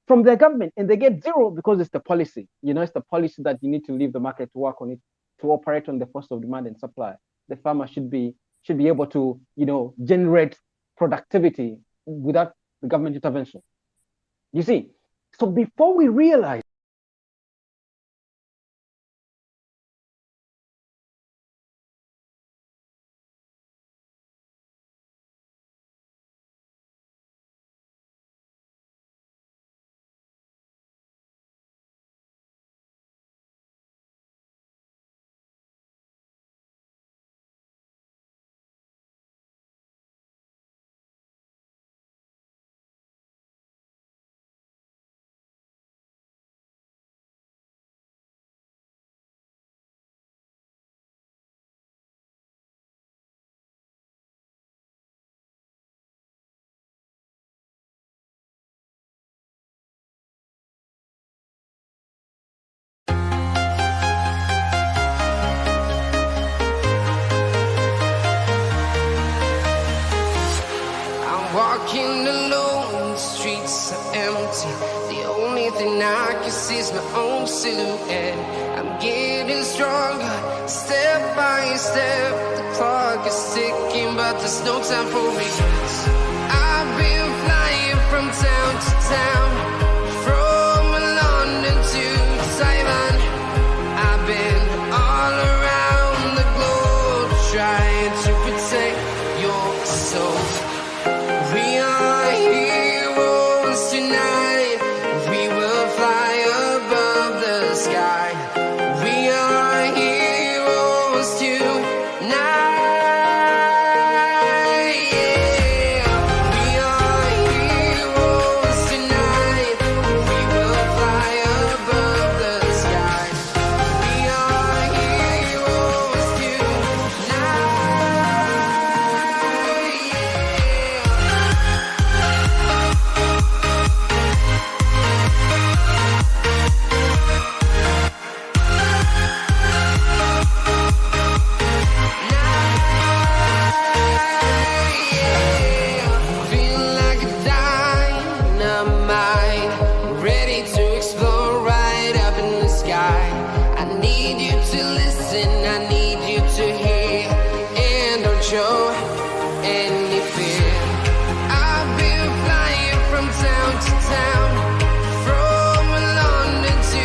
from their government, and they get zero because it's the policy. It's the policy that you need to leave the market to work on it, to operate on the force of demand and supply. The farmer should be able to, generate productivity without the government intervention. You see, so before we realize
walking alone, the streets are empty. The only thing I can see is my own silhouette. I'm getting stronger, step by step. The clock is ticking, but there's no time for regrets. I've been flying from town to town, from London to Taiwan. I've been all around the globe, trying to protect your soul. We are heroes tonight. We will fly above the sky. We are heroes tonight. Yeah. We are heroes tonight. We will fly above the sky. We are heroes tonight. Feel like a dynamite, ready to explode right up in the sky. I need you to listen, I need you to hear, and don't show any fear. I've been flying from town to town, from London to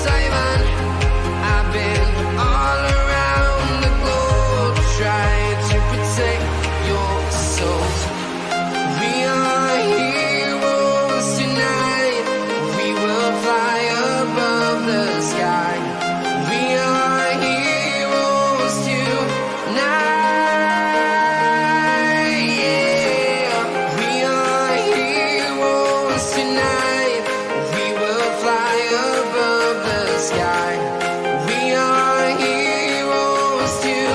Taiwan. I've been all around the globe, trying to protect your soul. We are heroes tonight. We will fly above the sky. We are heroes tonight. Yeah. We are heroes tonight. We will fly above the sky. We are heroes tonight.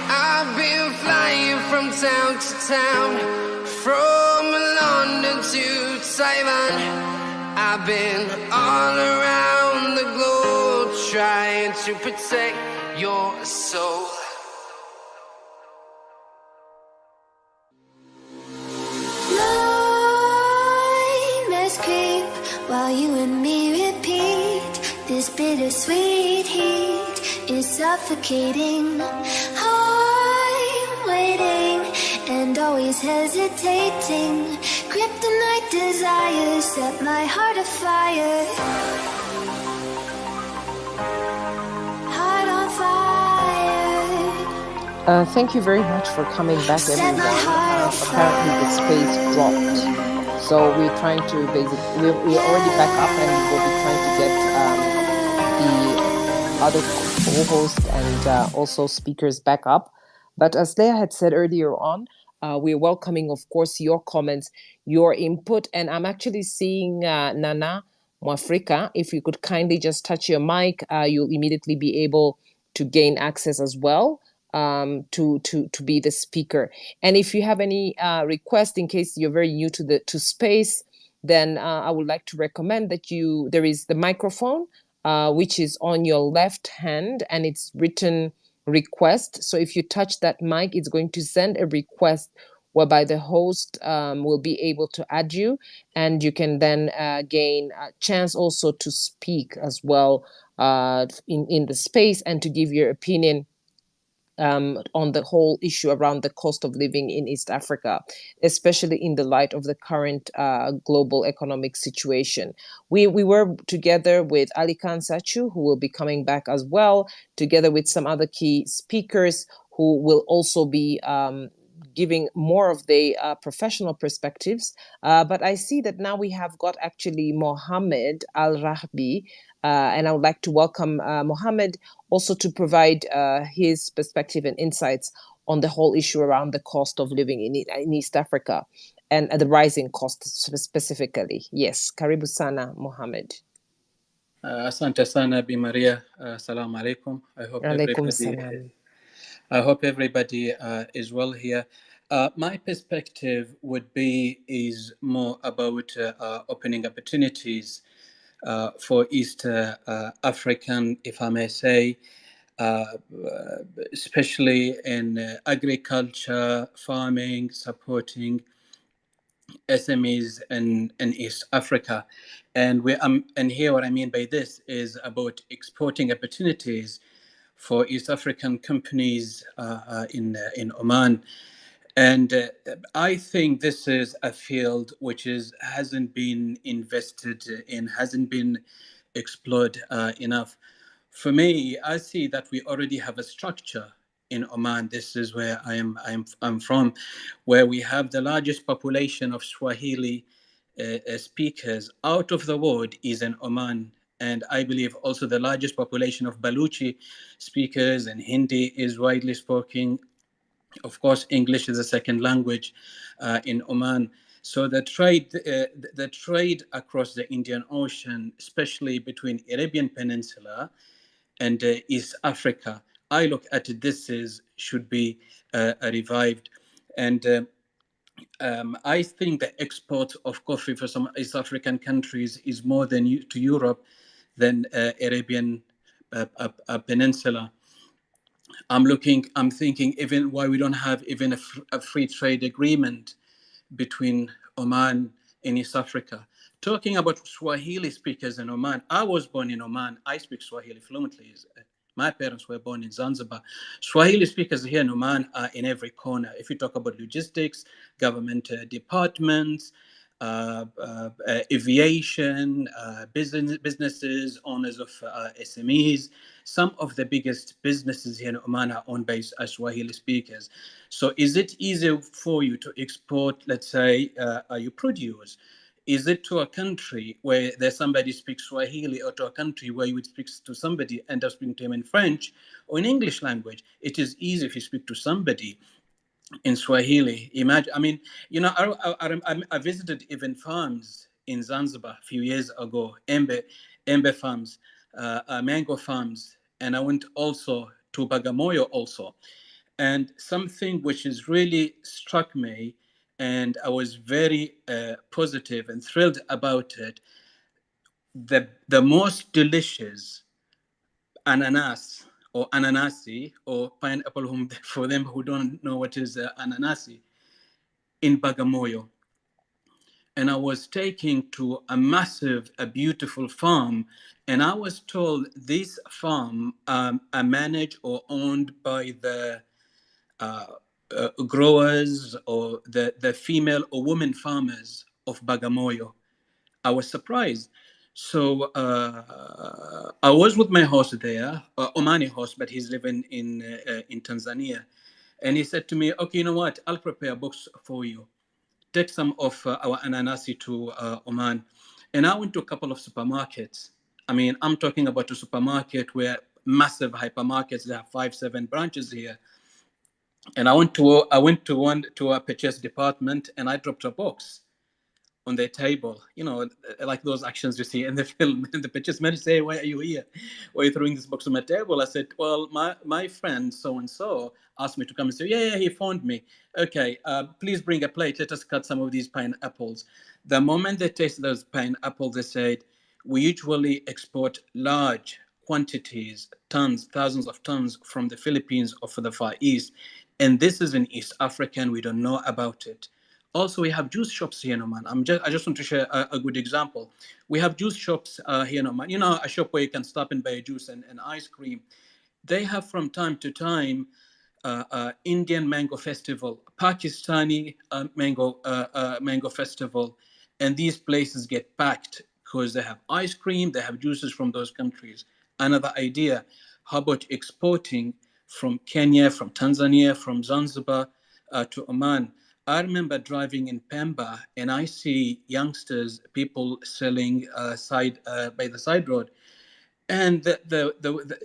I've been flying from town to town, from London to Taiwan. I've been all around the globe trying to protect your soul.
Nightmares creep while you and me repeat. This bittersweet heat is suffocating. I'm waiting and always hesitating. Kryptonite desires set my heart afire. Heart on fire.
Thank you very much for coming back, everyone. Apparently the space dropped, so we're trying to we're already back up, and we'll be trying to get the other co-hosts and also speakers back up. But as Leah had said earlier on, we're welcoming, of course, your comments, your input, and I'm actually seeing Nana Mwafrika. If you could kindly just touch your mic, you'll immediately be able to gain access as well, to be the speaker. And if you have any request, in case you're very new to space, then I would like to recommend that there is the microphone, which is on your left hand, and it's written request. So if you touch that mic, it's going to send a request whereby the host will be able to add you, and you can then gain a chance also to speak as well in the space and to give your opinion on the whole issue around the cost of living in East Africa, especially in the light of the current global economic situation. We were together with Ali Khan Sachu, who will be coming back as well, together with some other key speakers who will also be giving more of the professional perspectives. But I see that now we have got actually Mohammed Al-Rahbi, and I would like to welcome Mohammed also to provide his perspective and insights on the whole issue around the cost of living in East Africa and the rising costs specifically. Yes, karibu sana, Mohammed.
Asante sana Bi Maria. Assalamu alaikum.
Alaikum
I hope everybody is well here. My perspective is more about opening opportunities for East African, if I may say, especially in agriculture, farming, supporting SMEs in East Africa. And here what I mean by this is about exporting opportunities for East African companies in Oman. And I think this is a field which hasn't been invested in, hasn't been explored enough. For me, I see that we already have a structure in Oman. This is where I'm from, where we have the largest population of Swahili speakers out of the world is in Oman. And I believe also the largest population of Baluchi speakers, and Hindi is widely spoken. Of course, English is a second language in Oman. So the trade across the Indian Ocean, especially between Arabian Peninsula and East Africa, I look at it, should be revived. And I think the export of coffee for some East African countries is more to Europe than Arabian Peninsula. I'm thinking even why we don't have even a free trade agreement between Oman and East Africa. Talking about Swahili speakers in Oman, I was born in Oman. I speak Swahili fluently. My parents were born in Zanzibar. Swahili speakers here in Oman are in every corner. If you talk about logistics, government departments, aviation, businesses, owners of SMEs. Some of the biggest businesses here in Oman are owned by Swahili speakers. So is it easier for you to export, let's say, your produce? Is it to a country where there's somebody speaks Swahili, or to a country where you would speak to somebody and up speaking to him in French or in English language? It is easy if you speak to somebody in Swahili. Imagine, I visited even farms in Zanzibar a few years ago, embe farms, mango farms, and I went also to Bagamoyo also. And something which has really struck me, and I was very positive and thrilled about it, the most delicious ananas or ananasi or pineapple, for them who don't know what is ananasi, in Bagamoyo. And I was taken to a beautiful farm, and I was told this farm are managed or owned by the uh, growers or the female or women farmers of Bagamoyo. I was surprised. So I was with my host there, Omani host, but he's living in Tanzania. And he said to me, okay, you know what? I'll prepare a box for you. Take some of our ananasi to Oman. And I went to a couple of supermarkets. I mean, I'm talking about a supermarket where massive hypermarkets, they have 5, 7 branches here. And I went to a purchase department and I dropped a box on their table, like those actions you see in the film. And the purchase manager say, "Why are you here? Why are you throwing this box on my table?" I said, "Well, my friend so and so asked me to come and say, yeah, he phoned me. Okay, please bring a plate. Let us cut some of these pineapples." The moment they tasted those pineapples, they said, "We usually export large quantities, tons, thousands of tons from the Philippines or from the Far East, and this is in East Africa, and we don't know about it." Also, we have juice shops here in Oman. I just want to share a good example. We have juice shops here in Oman. A shop where you can stop and buy a juice and ice cream. They have from time to time Indian mango festival, Pakistani mango festival, and these places get packed because they have ice cream, they have juices from those countries. Another idea: how about exporting from Kenya, from Tanzania, from Zanzibar to Oman? I remember driving in Pemba, and I see youngsters, people selling side by the side road, and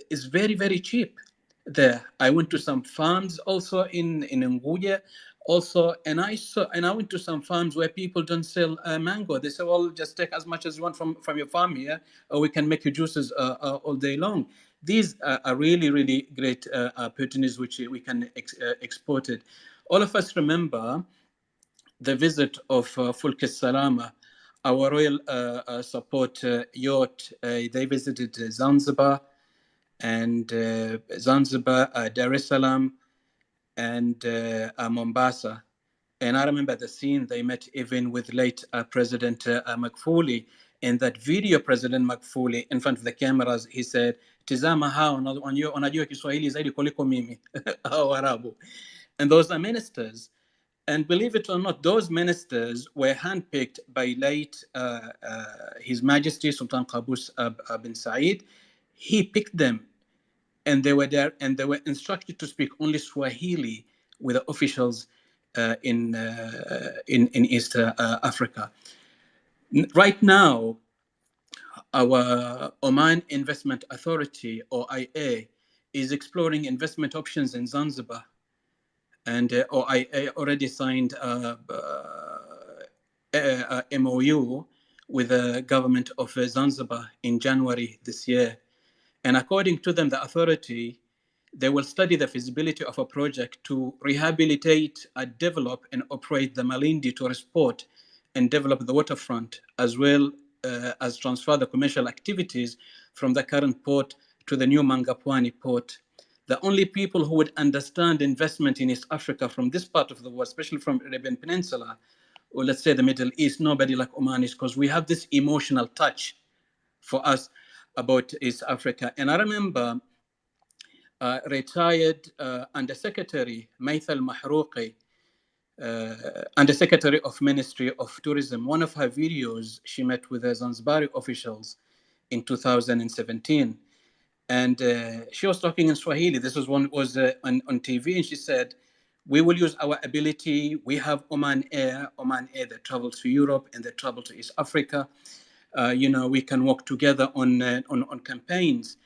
it's very, very cheap there. I went to some farms also in Nguye also, and I went to some farms where people don't sell mango. They say, well, just take as much as you want from your farm here, or we can make you juices all day long. These are really, really great opportunities which we can export it. All of us remember the visit of Fulkis Salama, our royal support yacht. They visited Zanzibar and Dar es Salaam, and Mombasa. And I remember the scene they met even with late President Magufuli. In that video, President Magufuli, in front of the cameras, he said, "Tizama hao wanajua Kiswahili zaidi kuliko mimi," hao Arabu. And those are ministers. And believe it or not, those ministers were handpicked by late His Majesty Sultan Qaboos bin Said. He picked them, and they were there, and they were instructed to speak only Swahili with the officials in East Africa. Right now, our Oman Investment Authority, OIA, is exploring investment options in Zanzibar, and OIA already signed a MOU with the government of Zanzibar in January this year. And according to them, the authority, they will study the feasibility of a project to rehabilitate, develop, and operate the Malindi tourist port and develop the waterfront, as well as transfer the commercial activities from the current port to the new Mangapwani port. The only people who would understand investment in East Africa from this part of the world, especially from the Arabian Peninsula, or let's say the Middle East, nobody like Omanis, because we have this emotional touch for us about East Africa. And I remember retired Undersecretary Maithal Mahrouqi, Undersecretary of Ministry of Tourism. One of her videos, she met with the Zanzibari officials in 2017. And she was talking in Swahili. This was on TV, and she said, "We will use our ability. We have Oman Air that travels to Europe and that travel to East Africa. We can work together on campaigns."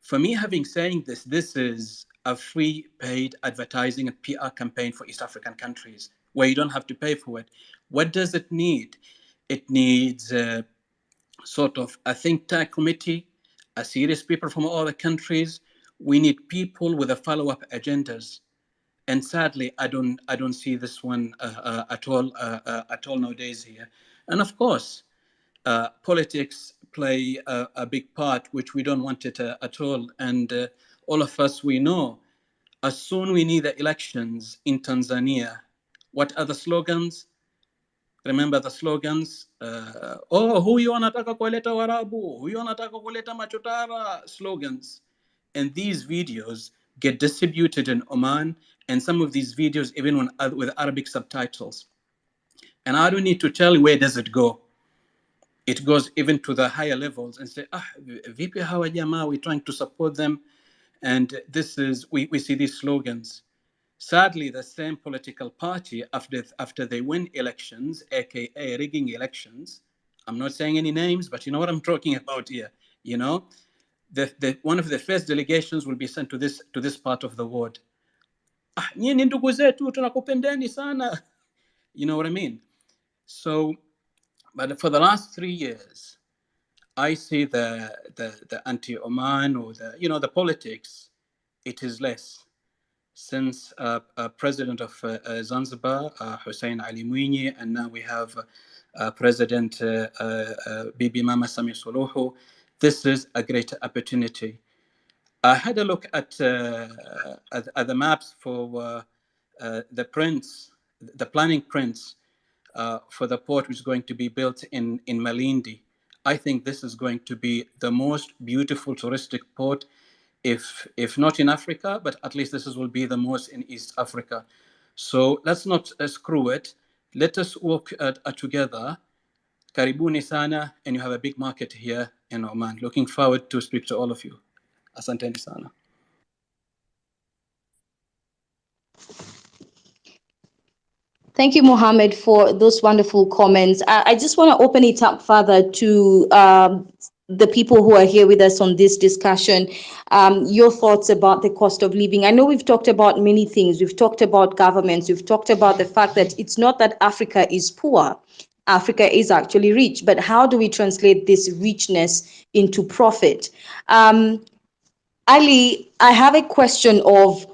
For me, having saying this is a free paid advertising and PR campaign for East African countries where you don't have to pay for it. What does it need? It needs sort of a think tank committee, a serious people from all the countries. We need people with a follow-up agendas. And sadly, I don't see this one at all nowadays here. And of course, politics play a big part, which we don't want it at all. And all of us, we know, as soon we need the elections in Tanzania, what are the slogans? Remember the slogans? Oh, huyu anataka kuleta Warabu, huyu anataka kuleta machotara, slogans. And these videos get distributed in Oman, and some of these videos even with Arabic subtitles. And I don't need to tell you where does it go. It goes even to the higher levels and say, vipi hawa jamaa, we're trying to support them. And this is, we see these slogans. Sadly, the same political party, after they win elections, aka rigging elections, I'm not saying any names, but you know what I'm talking about here. You know, one of the first delegations will be sent to this part of the world. Nyinyi ndugu zetu tunakupendeni sana. You know what I mean? So, but for the last 3 years, I see the anti-Oman or the politics, it is less. Since President of Zanzibar, Hussein Ali Mwinyi, and now we have President Bibi Mama Samia Suluhu, this is a great opportunity. I had a look at the maps for the prints, the planning prints for the port which is going to be built in Malindi. I think this is going to be the most beautiful touristic port, if not in Africa, but at least will be the most in East Africa. So let's not screw it. Let us work together. Karibuni sana, and you have a big market here in Oman. Looking forward to speak to all of you. Asanteni sana.
Thank you, Mohammed, for those wonderful comments. I just want to open it up further to the people who are here with us on this discussion. Your thoughts about the cost of living. I know we've talked about many things. We've talked about governments. We've talked about the fact that it's not that Africa is poor. Africa is actually rich. But how do we translate this richness into profit? Ali, I have a question of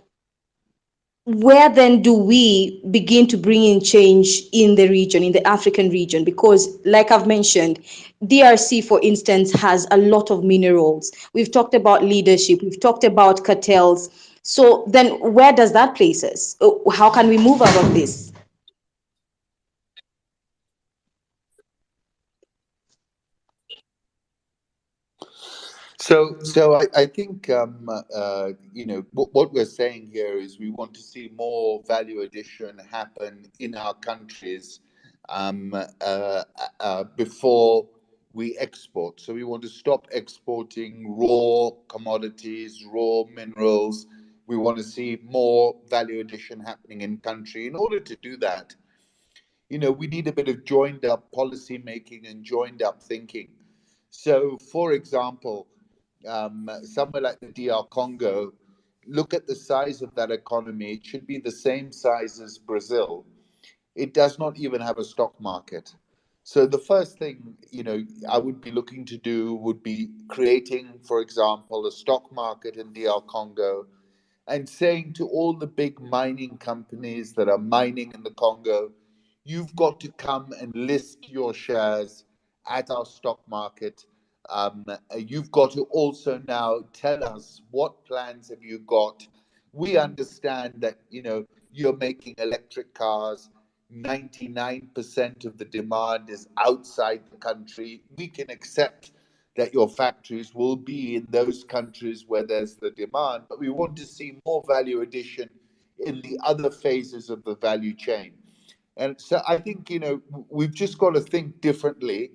where then do we begin to bring in change in the region, in the African region? Because like I've mentioned, DRC, for instance, has a lot of minerals. We've talked about leadership. We've talked about cartels. So then where does that place us? How can we move out of this?
So I think what we're saying here is we want to see more value addition happen in our countries before we export. So we want to stop exporting raw commodities, raw minerals. We want to see more value addition happening in country. In order to do that, we need a bit of joined up policy making and joined up thinking. So, for example, somewhere like the DR Congo, look at the size of that economy. It should be the same size as Brazil. It does not even have a stock market. So the first thing, I would be looking to do would be creating, for example, a stock market in DR Congo and saying to all the big mining companies that are mining in the Congo, you've got to come and list your shares at our stock market. You've got to also now tell us what plans have you got. We understand that you're making electric cars. 99% of the demand is outside the country. We can accept that your factories will be in those countries where there's the demand, but we want to see more value addition in the other phases of the value chain. And so I think, we've just got to think differently.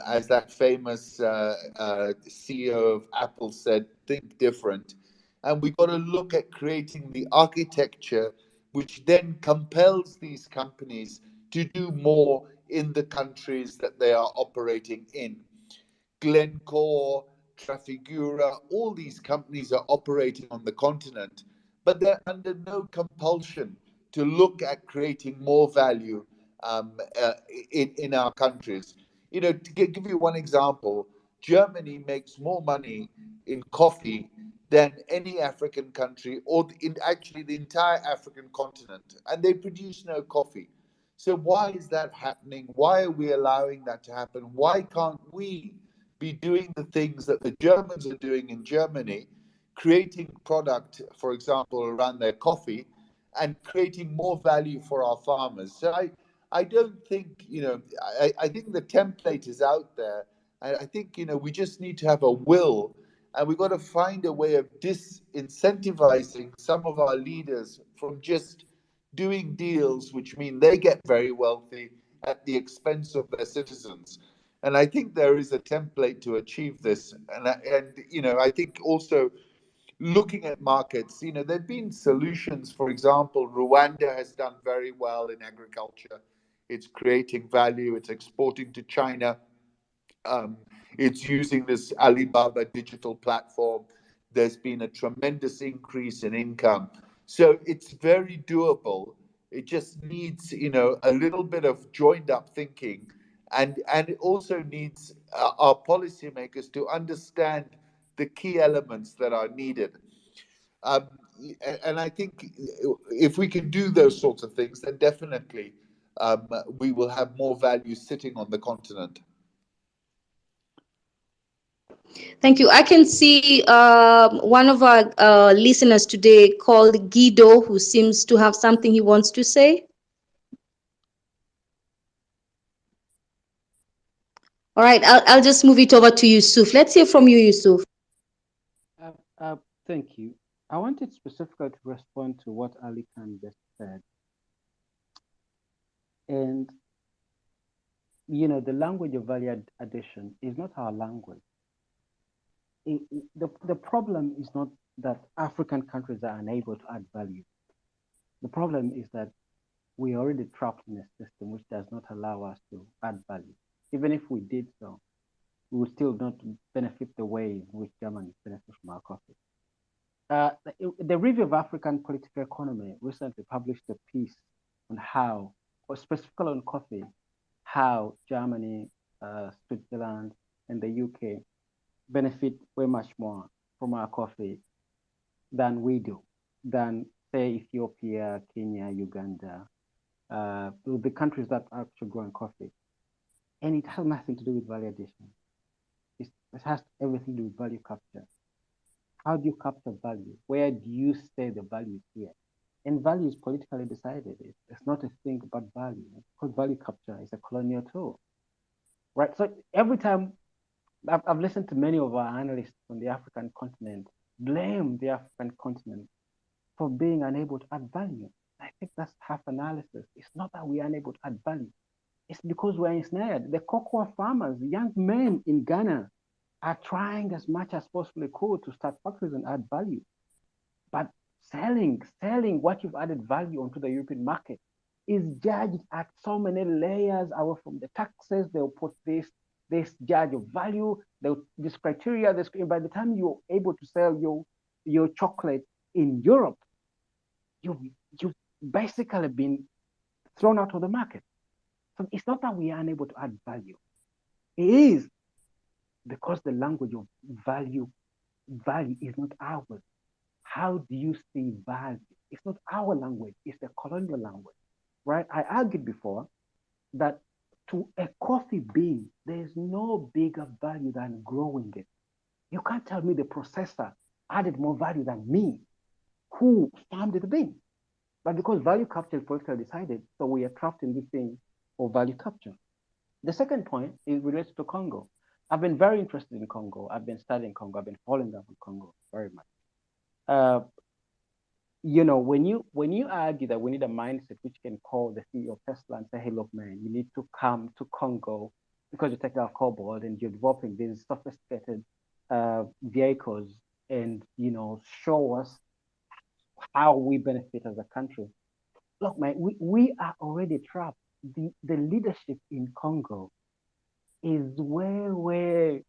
As that famous CEO of Apple said, think different. And we've got to look at creating the architecture which then compels these companies to do more in the countries that they are operating in. Glencore, Trafigura, all these companies are operating on the continent, but they're under no compulsion to look at creating more value in our countries. To give you one example, Germany makes more money in coffee than any African country, or in actually the entire African continent, and they produce no coffee. So why is that happening? Why are we allowing that to happen? Why can't we be doing the things that the Germans are doing in Germany, creating product, for example, around their coffee, and creating more value for our farmers? So I don't think, I think the template is out there. I think, we just need to have a will, and we've got to find a way of disincentivizing some of our leaders from just doing deals which mean they get very wealthy at the expense of their citizens. And I think there is a template to achieve this. I think also looking at markets, there have been solutions. For example, Rwanda has done very well in agriculture. It's creating value, it's exporting to China. Um, it's using this Alibaba digital platform. There's been a tremendous increase in income. So it's very doable. It just needs, a little bit of joined up thinking. And it also needs our policymakers to understand the key elements that are needed. Um, and I think if we can do those sorts of things, then definitely we will have more value sitting on the continent.
Thank you. I can see one of our listeners today called Guido, who seems to have something he wants to say. All right, I'll just move it over to Yusuf. Let's hear from you, Yusuf.
Thank you. I wanted specifically to respond to what Ali Khan just said. And, the language of value addition is not our language. The problem is not that African countries are unable to add value. The problem is that we are already trapped in a system which does not allow us to add value. Even if we did so, we would still not benefit the way in which Germany benefits from our coffee. The Review of African Political Economy recently published a piece on how, or specifically on coffee, how Germany, Switzerland, and the UK benefit way much more from our coffee than we do, than say Ethiopia, Kenya, Uganda, the countries that are actually growing coffee. And it has nothing to do with value addition. It has everything to do with value capture. How do you capture value? Where do you say the value is here? And value is politically decided. It's not a thing about value. Because value capture is a colonial tool, right? So every time I've listened to many of our analysts on the African continent blame the African continent for being unable to add value. I think that's half analysis. It's not that we are unable to add value. It's because we're ensnared. The cocoa farmers, young men in Ghana, are trying as much as possibly could to start factories and add value. But selling what you've added value onto the European market is judged at so many layers away from the taxes. They'll put this judge of value, this criteria, by the time you're able to sell your chocolate in Europe, you've basically been thrown out of the market. So it's not that we are unable to add value. It is because the language of value is not ours. How do you see value? It's not our language, it's the colonial language, right? I argued before that to a coffee bean, there's no bigger value than growing it. You can't tell me the processor added more value than me, who farmed the bean. But because value capture is politically decided, so we are trapped in this thing of value capture. The second point is related to Congo. I've been very interested in Congo. I've been studying Congo. I've been following up on Congo very much. When you argue that we need a mindset which can call the CEO of Tesla and say, hey, look, man, you need to come to Congo because you take our cobalt and you're developing these sophisticated vehicles and, show us how we benefit as a country. Look, man, we are already trapped. The leadership in Congo is way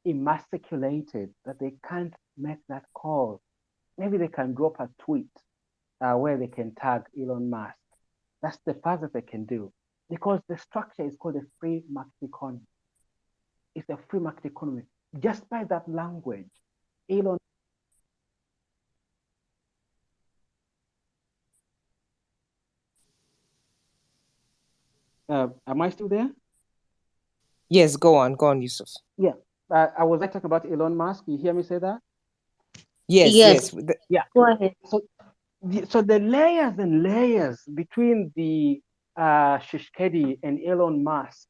emasculated that they can't make that call. Maybe they can drop a tweet where they can tag Elon Musk. That's the furthest they can do because the structure is called a free market economy. It's a free market economy. Just by that language, Elon. Am I still there?
Yes, go on, Yusuf.
Yeah. I was talking about Elon Musk. You hear me say that?
Yes,
Yes,
yes.
Yeah.
go ahead.
So the layers and layers between the Shishkedi and Elon Musk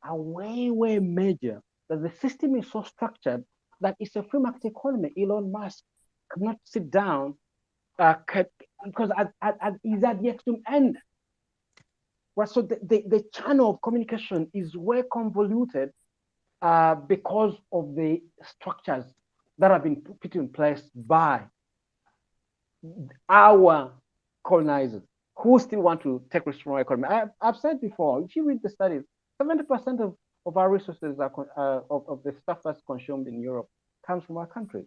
are way, way major. That the system is so structured that it's a free market economy. Elon Musk cannot sit down because he's at the extreme end. Right? So the channel of communication is way convoluted because of the structures that have been put in place by our colonizers who still want to take risks from our economy. I've said before, if you read the studies, 70% of our resources of the stuff that's consumed in Europe comes from our country.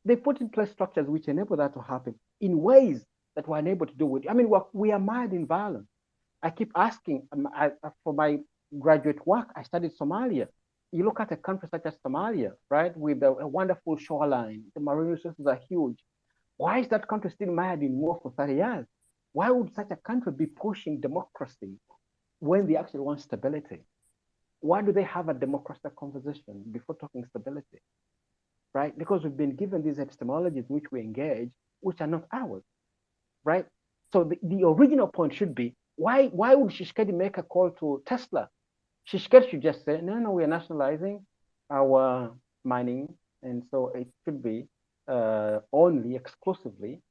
They put in place structures which enable that to happen in ways that we're unable to do it. I mean, we are mired in violence. I keep asking for my graduate work, I studied Somalia. You look at a country such as Somalia, right, with a wonderful shoreline, the marine resources are huge. Why is that country still mired in war for 30 years? Why would such a country be pushing democracy when they actually want stability? Why do they have a democratic conversation before talking stability? Right? Because we've been given these epistemologies which we engage, which are not ours, right? So the original point should be, why would Shishkedi make a call to Tesla? Shishkedi should just say, no, we are nationalizing our mining, and so it should be only exclusively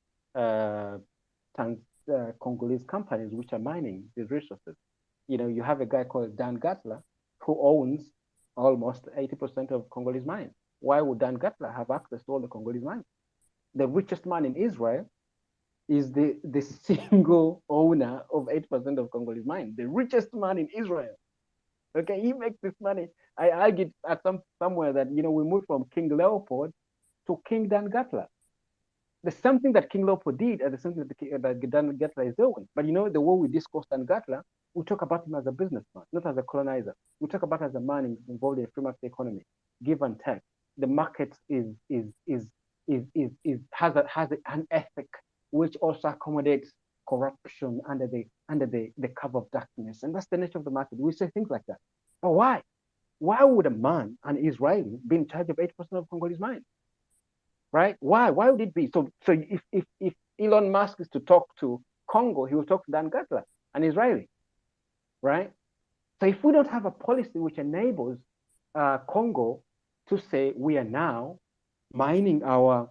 Congolese companies which are mining these resources. You know, you have a guy called Dan Gatla who owns almost 80% of Congolese mines. Why would Dan Gatla have access to all the Congolese mines? The richest man in Israel is the single owner of 8% of Congolese mines. The richest man in Israel. Okay, he makes this money. I argued at somewhere that, you know, we moved from King Leopold to King Dan Gatla. The same thing that King Leopold did and the same thing that Dan Gatla is doing. But you know, the way we discuss Dan Gatla, we talk about him as a businessman, not as a colonizer. We talk about as a man involved in a free market economy, give and take. The market has an ethic which also accommodates corruption under the cover of darkness. And that's the nature of the market. We say things like that. But why? Why would a man, an Israeli, be in charge of 8% of Congolese mines? Right? Why? Why would it be? So if Elon Musk is to talk to Congo, he will talk to Dan Gatla, an Israeli. Right? So if we don't have a policy which enables Congo to say we are now mining our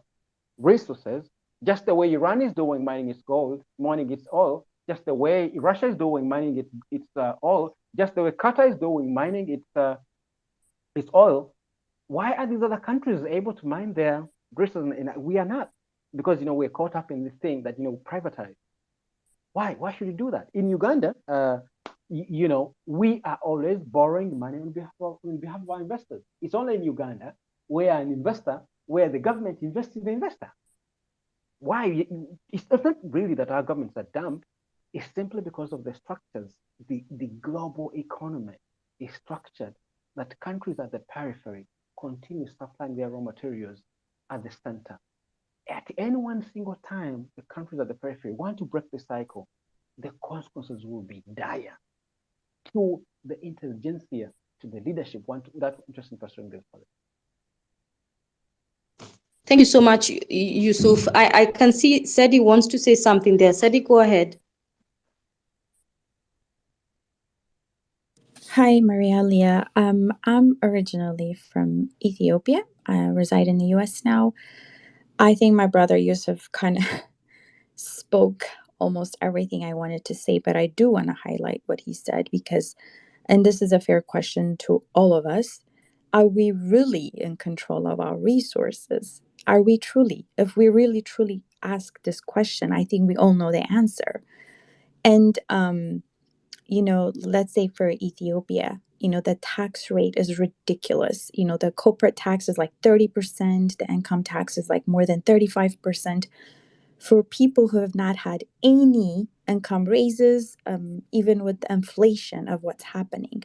resources, just the way Iran is doing, mining its gold, mining its oil, just the way Russia is doing, mining its oil, just the way Qatar is doing, mining its oil. Why are these other countries able to mine their resources and we are not? Because, you know, we're caught up in this thing that, you know, privatize. Why? Why should you do that? In Uganda, you know, we are always borrowing money on behalf of our investors. It's only in Uganda where the government invests in the investor. Why? It's not really that our governments are dumb. It's simply because of the structures. The global economy is structured that countries at the periphery continue supplying their raw materials at the center. At any one single time, the countries at the periphery want to break the cycle, the consequences will be dire to the intelligentsia, to the leadership that interest in pursuing this policy.
Thank you so much, Yusuf. I can see Sedi wants to say something there. Sedi, go ahead.
Hi, Maria Leah. I'm originally from Ethiopia. I reside in the US now. I think my brother Yusuf kind of spoke almost everything I wanted to say, but I do want to highlight what he said because, and this is a fair question to all of us, are we really in control of our resources? Are we truly? If we really truly ask this question, I think we all know the answer. And, you know, let's say for Ethiopia, you know, the tax rate is ridiculous. You know, the corporate tax is like 30%, the income tax is like more than 35%. For people who have not had any income raises, even with the inflation of what's happening.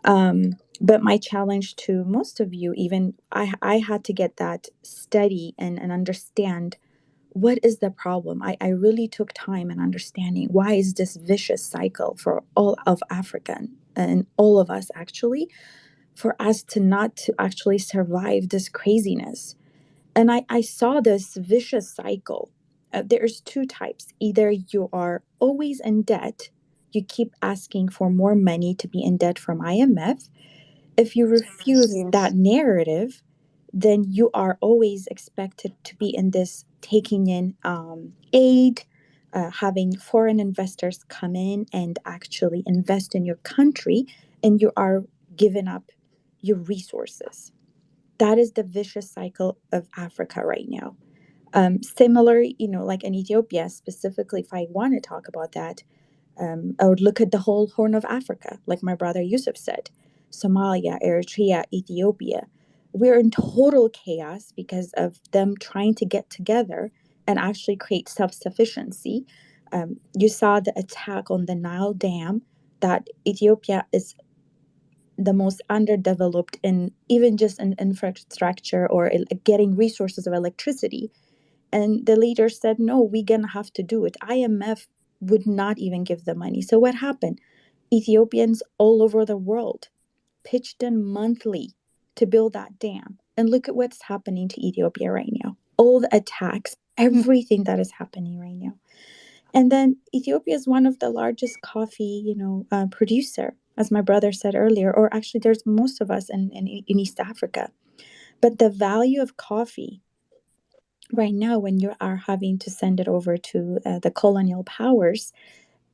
But my challenge to most of you, even I had to get that study and understand what is the problem? I really took time in understanding why is this vicious cycle for all of Africa and all of us actually, for us to not to actually survive this craziness. And I saw this vicious cycle. There's two types. Either you are always in debt, you keep asking for more money to be in debt from IMF. If you refuse that
Yes.
narrative, then you are always expected to be in this taking in aid, having foreign investors come in and actually invest in your country, and you are giving up your resources. That is the vicious cycle of Africa right now. Similar, like in Ethiopia, specifically, if I want to talk about that, I would look at the whole Horn of Africa, like my brother Yusuf said, Somalia, Eritrea, Ethiopia. We're in total chaos because of them trying to get together and actually create self sufficiency. You saw the attack on the Nile Dam, that Ethiopia is the most underdeveloped in even just in infrastructure or getting resources of electricity. And the leaders said, no, we're going to have to do it. IMF would not even give the money. So what happened? Ethiopians all over the world pitched in monthly to build that dam. And look at what's happening to Ethiopia right now. All the attacks, everything that is happening right now. And then Ethiopia is one of the largest coffee, producer, as my brother said earlier, or actually there's most of us in East Africa. But the value of coffee right now, when you are having to send it over to the colonial powers,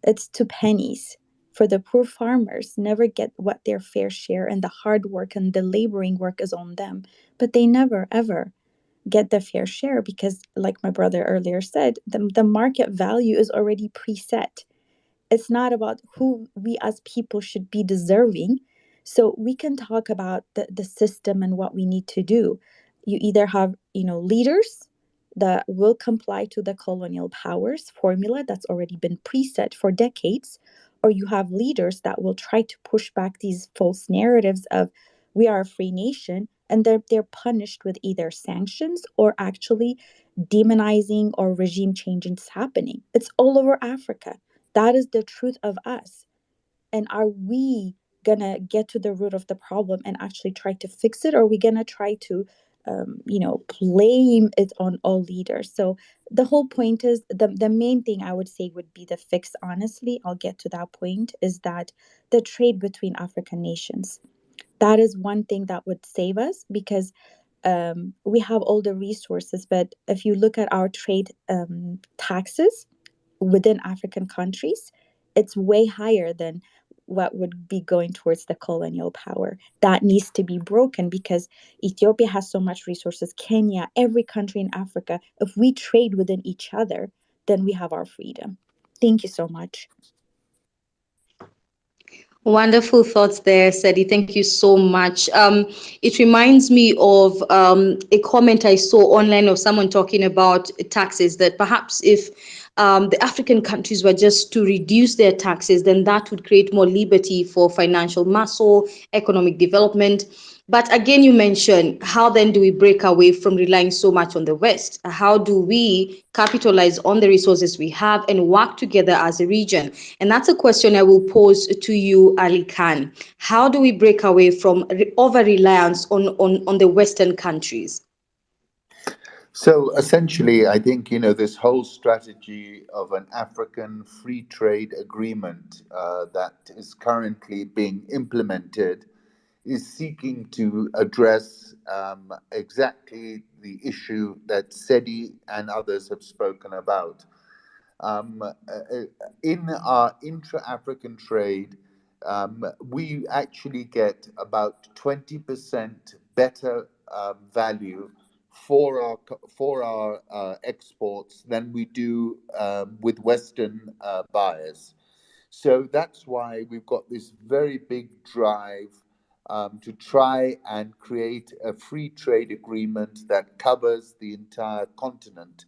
it's 2 pennies. For the poor farmers, never get what their fair share, and the hard work and the laboring work is on them. But they never, ever get the fair share because, like my brother earlier said, the market value is already preset. It's not about who we as people should be deserving. So we can talk about the system and what we need to do. You either have, leaders that will comply to the colonial powers formula that's already been preset for decades, or you have leaders that will try to push back these false narratives of we are a free nation, and they're punished with either sanctions or actually demonizing or regime changes happening. It's all over Africa. That is the truth of us. And are we gonna get to the root of the problem and actually try to fix it, or are we gonna try to blame it on all leaders? So the whole point is, the main thing I would say would be the fix. Honestly, I'll get to that point, is that the trade between African nations, that is one thing that would save us, because we have all the resources, but if you look at our trade taxes within African countries, it's way higher than what would be going towards the colonial power. That needs to be broken because Ethiopia has so much resources, Kenya, every country in Africa. If we trade within each other, then we have our freedom. Thank you so much.
Wonderful thoughts there, Sadi. Thank you so much. It reminds me of a comment I saw online of someone talking about taxes, that perhaps if the African countries were just to reduce their taxes, then that would create more liberty for financial muscle, economic development. But again, you mentioned, how then do we break away from relying so much on the West? How do we capitalize on the resources we have and work together as a region? And that's a question I will pose to you, Ali Khan. How do we break away from over-reliance on the Western countries?
So essentially, I think, this whole strategy of an African free trade agreement that is currently being implemented is seeking to address exactly the issue that SEDI and others have spoken about. In our intra-African trade, we actually get about 20% better value for our exports than we do with Western buyers. So that's why we've got this very big drive to try and create a free trade agreement that covers the entire continent.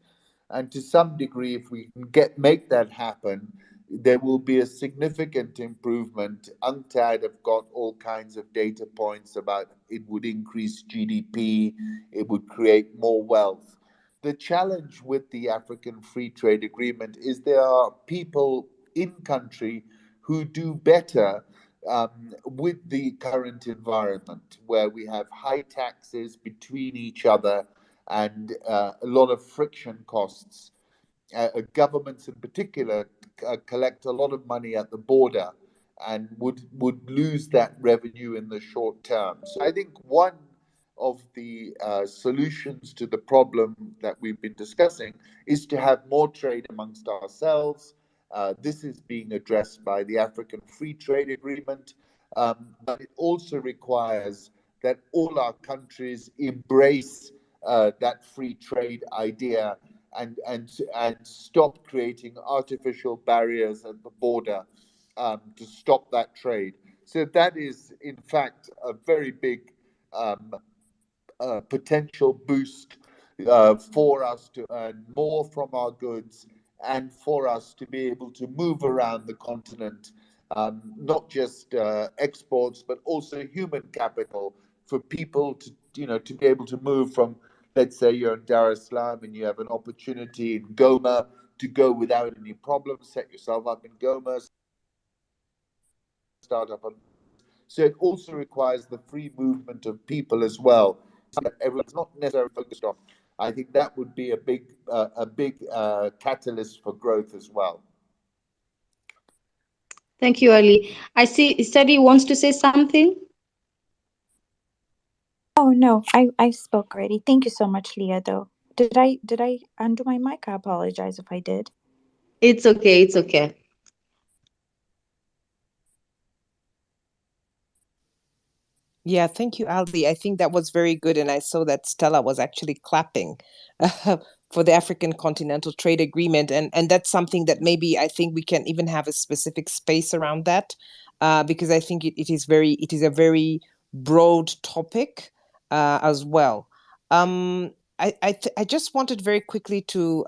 And to some degree, if we can make that happen, there will be a significant improvement. UNCTAD have got all kinds of data points about it would increase GDP, it would create more wealth. the challenge with the African Free Trade Agreement is there are people in country who do better with the current environment, where we have high taxes between each other and a lot of friction costs. Governments in particular collect a lot of money at the border and would lose that revenue in the short term. So I think one of the solutions to the problem that we've been discussing is to have more trade amongst ourselves. This is being addressed by the African Free Trade Agreement, but it also requires that all our countries embrace that free trade idea and stop creating artificial barriers at the border to stop that trade. So that is, in fact, a very big potential boost for us to earn more from our goods and for us to be able to move around the continent, not just exports, but also human capital for people to, to be able to move from, let's say you're in Dar es Salaam and you have an opportunity in Goma to go without any problems, set yourself up in Goma, start up on. So it also requires the free movement of people as well. That everyone's not necessarily focused on. I think that would be a big catalyst for growth as well.
Thank you, Ali. I see Study wants to say something.
Oh no, I spoke already. Thank you so much, Leah. Though, did I undo my mic? I apologize if I did.
It's okay. It's okay.
Yeah, thank you, Aldi. I think that was very good. And I saw that Stella was actually clapping for the African Continental Trade Agreement. And that's something that maybe I think we can even have a specific space around that, because I think it is a very broad topic as well. I just wanted very quickly to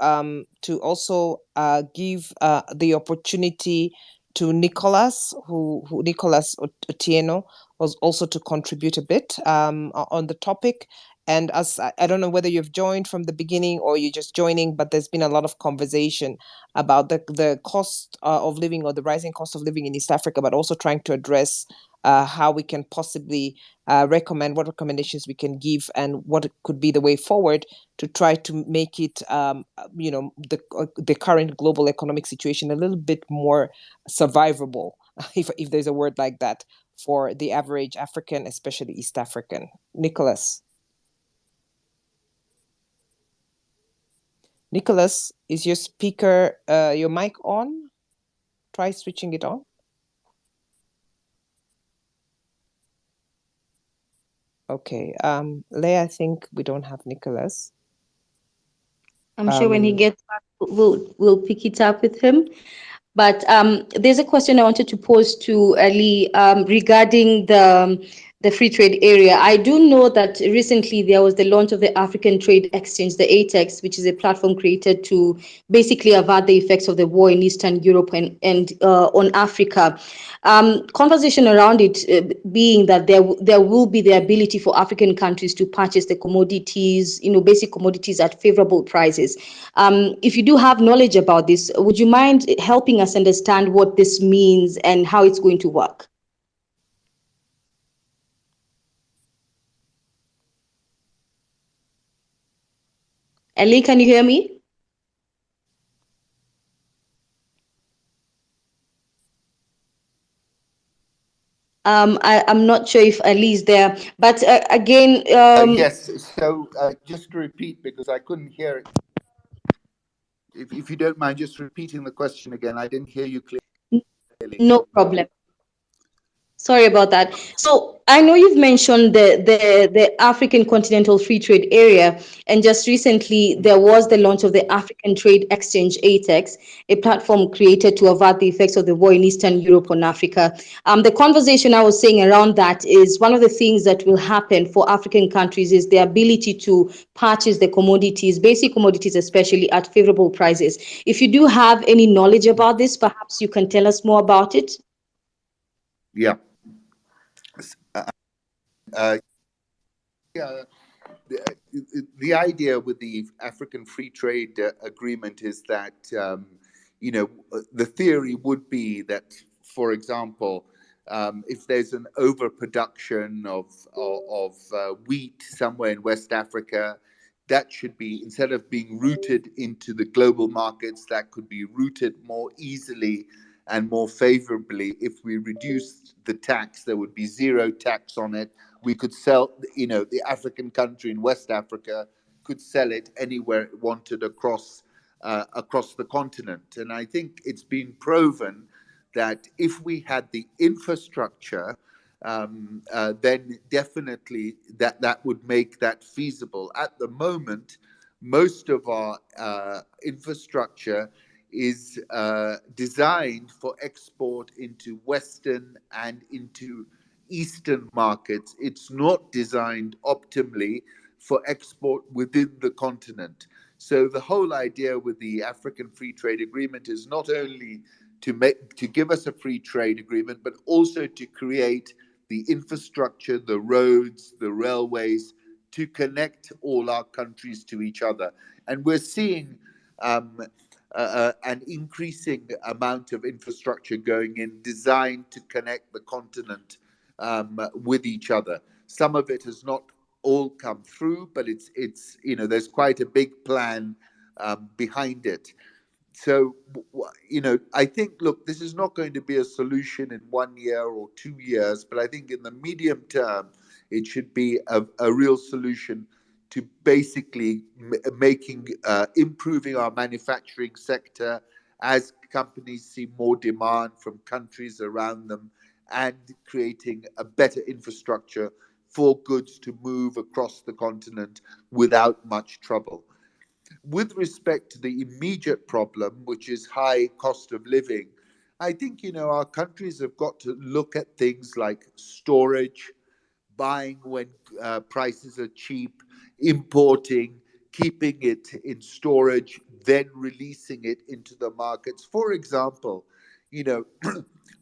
also give the opportunity to Nicholas, who Nicholas Otieno, was also to contribute a bit on the topic. And as I don't know whether you've joined from the beginning or you're just joining, but there's been a lot of conversation about the cost of living, or the rising cost of living in East Africa, but also trying to address how we can possibly recommend, what recommendations we can give, and what could be the way forward to try to make it, the current global economic situation a little bit more survivable, if there's a word like that, for the average African, especially East African. Nicholas, is your speaker, your mic on? Try switching it on. Okay. Leah, I think we don't have Nicholas.
I'm sure when he gets back, we'll pick it up with him. But there's a question I wanted to pose to Ali regarding the free trade area. I do know that recently there was the launch of the African Trade Exchange, the ATEX, which is a platform created to basically avert the effects of the war in Eastern Europe and on Africa. Conversation around it being that there will be the ability for African countries to purchase the commodities, basic commodities at favorable prices. If you do have knowledge about this, would you mind helping us understand what this means and how it's going to work? Ali, can you hear me? I'm not sure if Ali is there, but again.
Yes, so just to repeat, because I couldn't hear it. If you don't mind just repeating the question again, I didn't hear you clearly.
No problem. Sorry about that. So I know you've mentioned the African Continental Free Trade Area, and just recently there was the launch of the African Trade Exchange ATEX, a platform created to avert the effects of the war in Eastern Europe on Africa. The conversation I was saying around that is one of the things that will happen for African countries is the ability to purchase the commodities, basic commodities especially, at favorable prices. If you do have any knowledge about this, perhaps you can tell us more about it.
Yeah. the idea with the African Free Trade Agreement is that, the theory would be that, for example, if there's an overproduction of wheat somewhere in West Africa, that should be, instead of being routed into the global markets, that could be routed more easily and more favorably. If we reduced the tax, there would be zero tax on it. We could sell, the African country in West Africa could sell it anywhere it wanted across the continent. And I think it's been proven that if we had the infrastructure, then definitely that would make that feasible. At the moment, most of our infrastructure is designed for export into Western and into Eastern markets. It's not designed optimally for export within the continent. So the whole idea with the African Free Trade Agreement is not only to give us a free trade agreement, but also to create the infrastructure, the roads, the railways, to connect all our countries to each other. And we're seeing an increasing amount of infrastructure going in, designed to connect the continent with each other. Some of it has not all come through, but it's there's quite a big plan behind it. So, I think, look, this is not going to be a solution in 1 year or 2 years, but I think in the medium term, it should be a real solution to basically improving our manufacturing sector as companies see more demand from countries around them, and creating a better infrastructure for goods to move across the continent without much trouble. With respect to the immediate problem, which is high cost of living, I think, our countries have got to look at things like storage, buying when prices are cheap, importing, keeping it in storage, then releasing it into the markets. For example,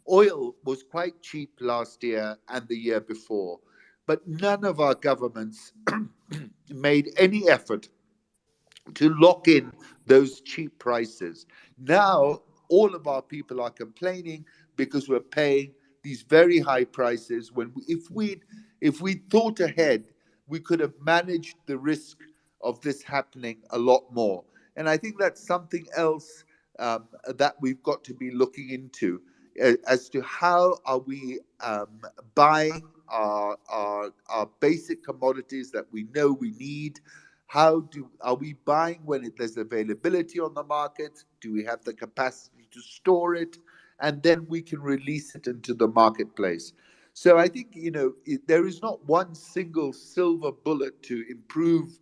oil was quite cheap last year and the year before, but none of our governments made any effort to lock in those cheap prices. Now, all of our people are complaining because we're paying these very high prices. If we thought ahead, we could have managed the risk of this happening a lot more. And I think that's something else that we've got to be looking into, as to how are we buying our basic commodities that we know we need. Are we buying when there's availability on the market? Do we have the capacity to store it? And then we can release it into the marketplace. So I think, there is not one single silver bullet to improve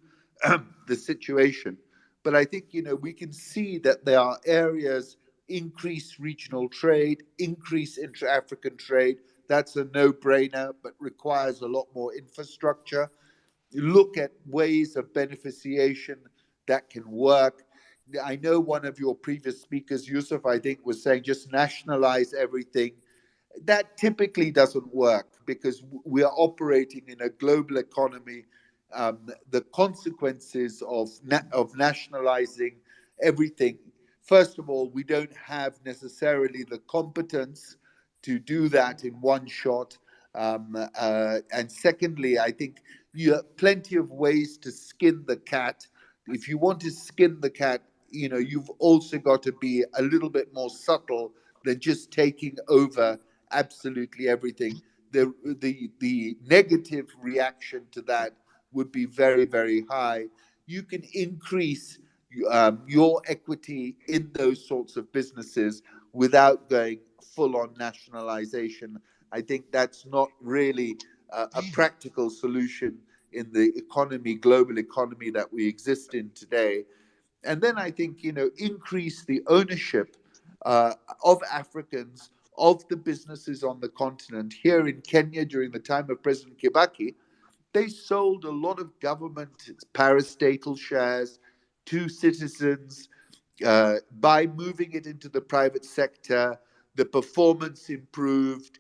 the situation. But I think, we can see that there are areas, increase regional trade, increase intra-African trade. That's a no-brainer, but requires a lot more infrastructure. Look at ways of beneficiation that can work. I know one of your previous speakers, Yusuf, I think, was saying just nationalize everything. That typically doesn't work because we are operating in a global economy. The consequences of nationalizing everything, first of all, we don't have necessarily the competence to do that in one shot. And secondly, I think you have plenty of ways to skin the cat. If you want to skin the cat, you've also got to be a little bit more subtle than just taking over absolutely everything. The negative reaction to that would be very, very high. You can increase your equity in those sorts of businesses without going full on nationalization. I think that's not really a practical solution in the global economy that we exist in today. And then I think, increase the ownership of Africans of the businesses on the continent. Here in Kenya, during the time of President Kibaki, they sold a lot of government parastatal shares to citizens. By moving it into the private sector, the performance improved.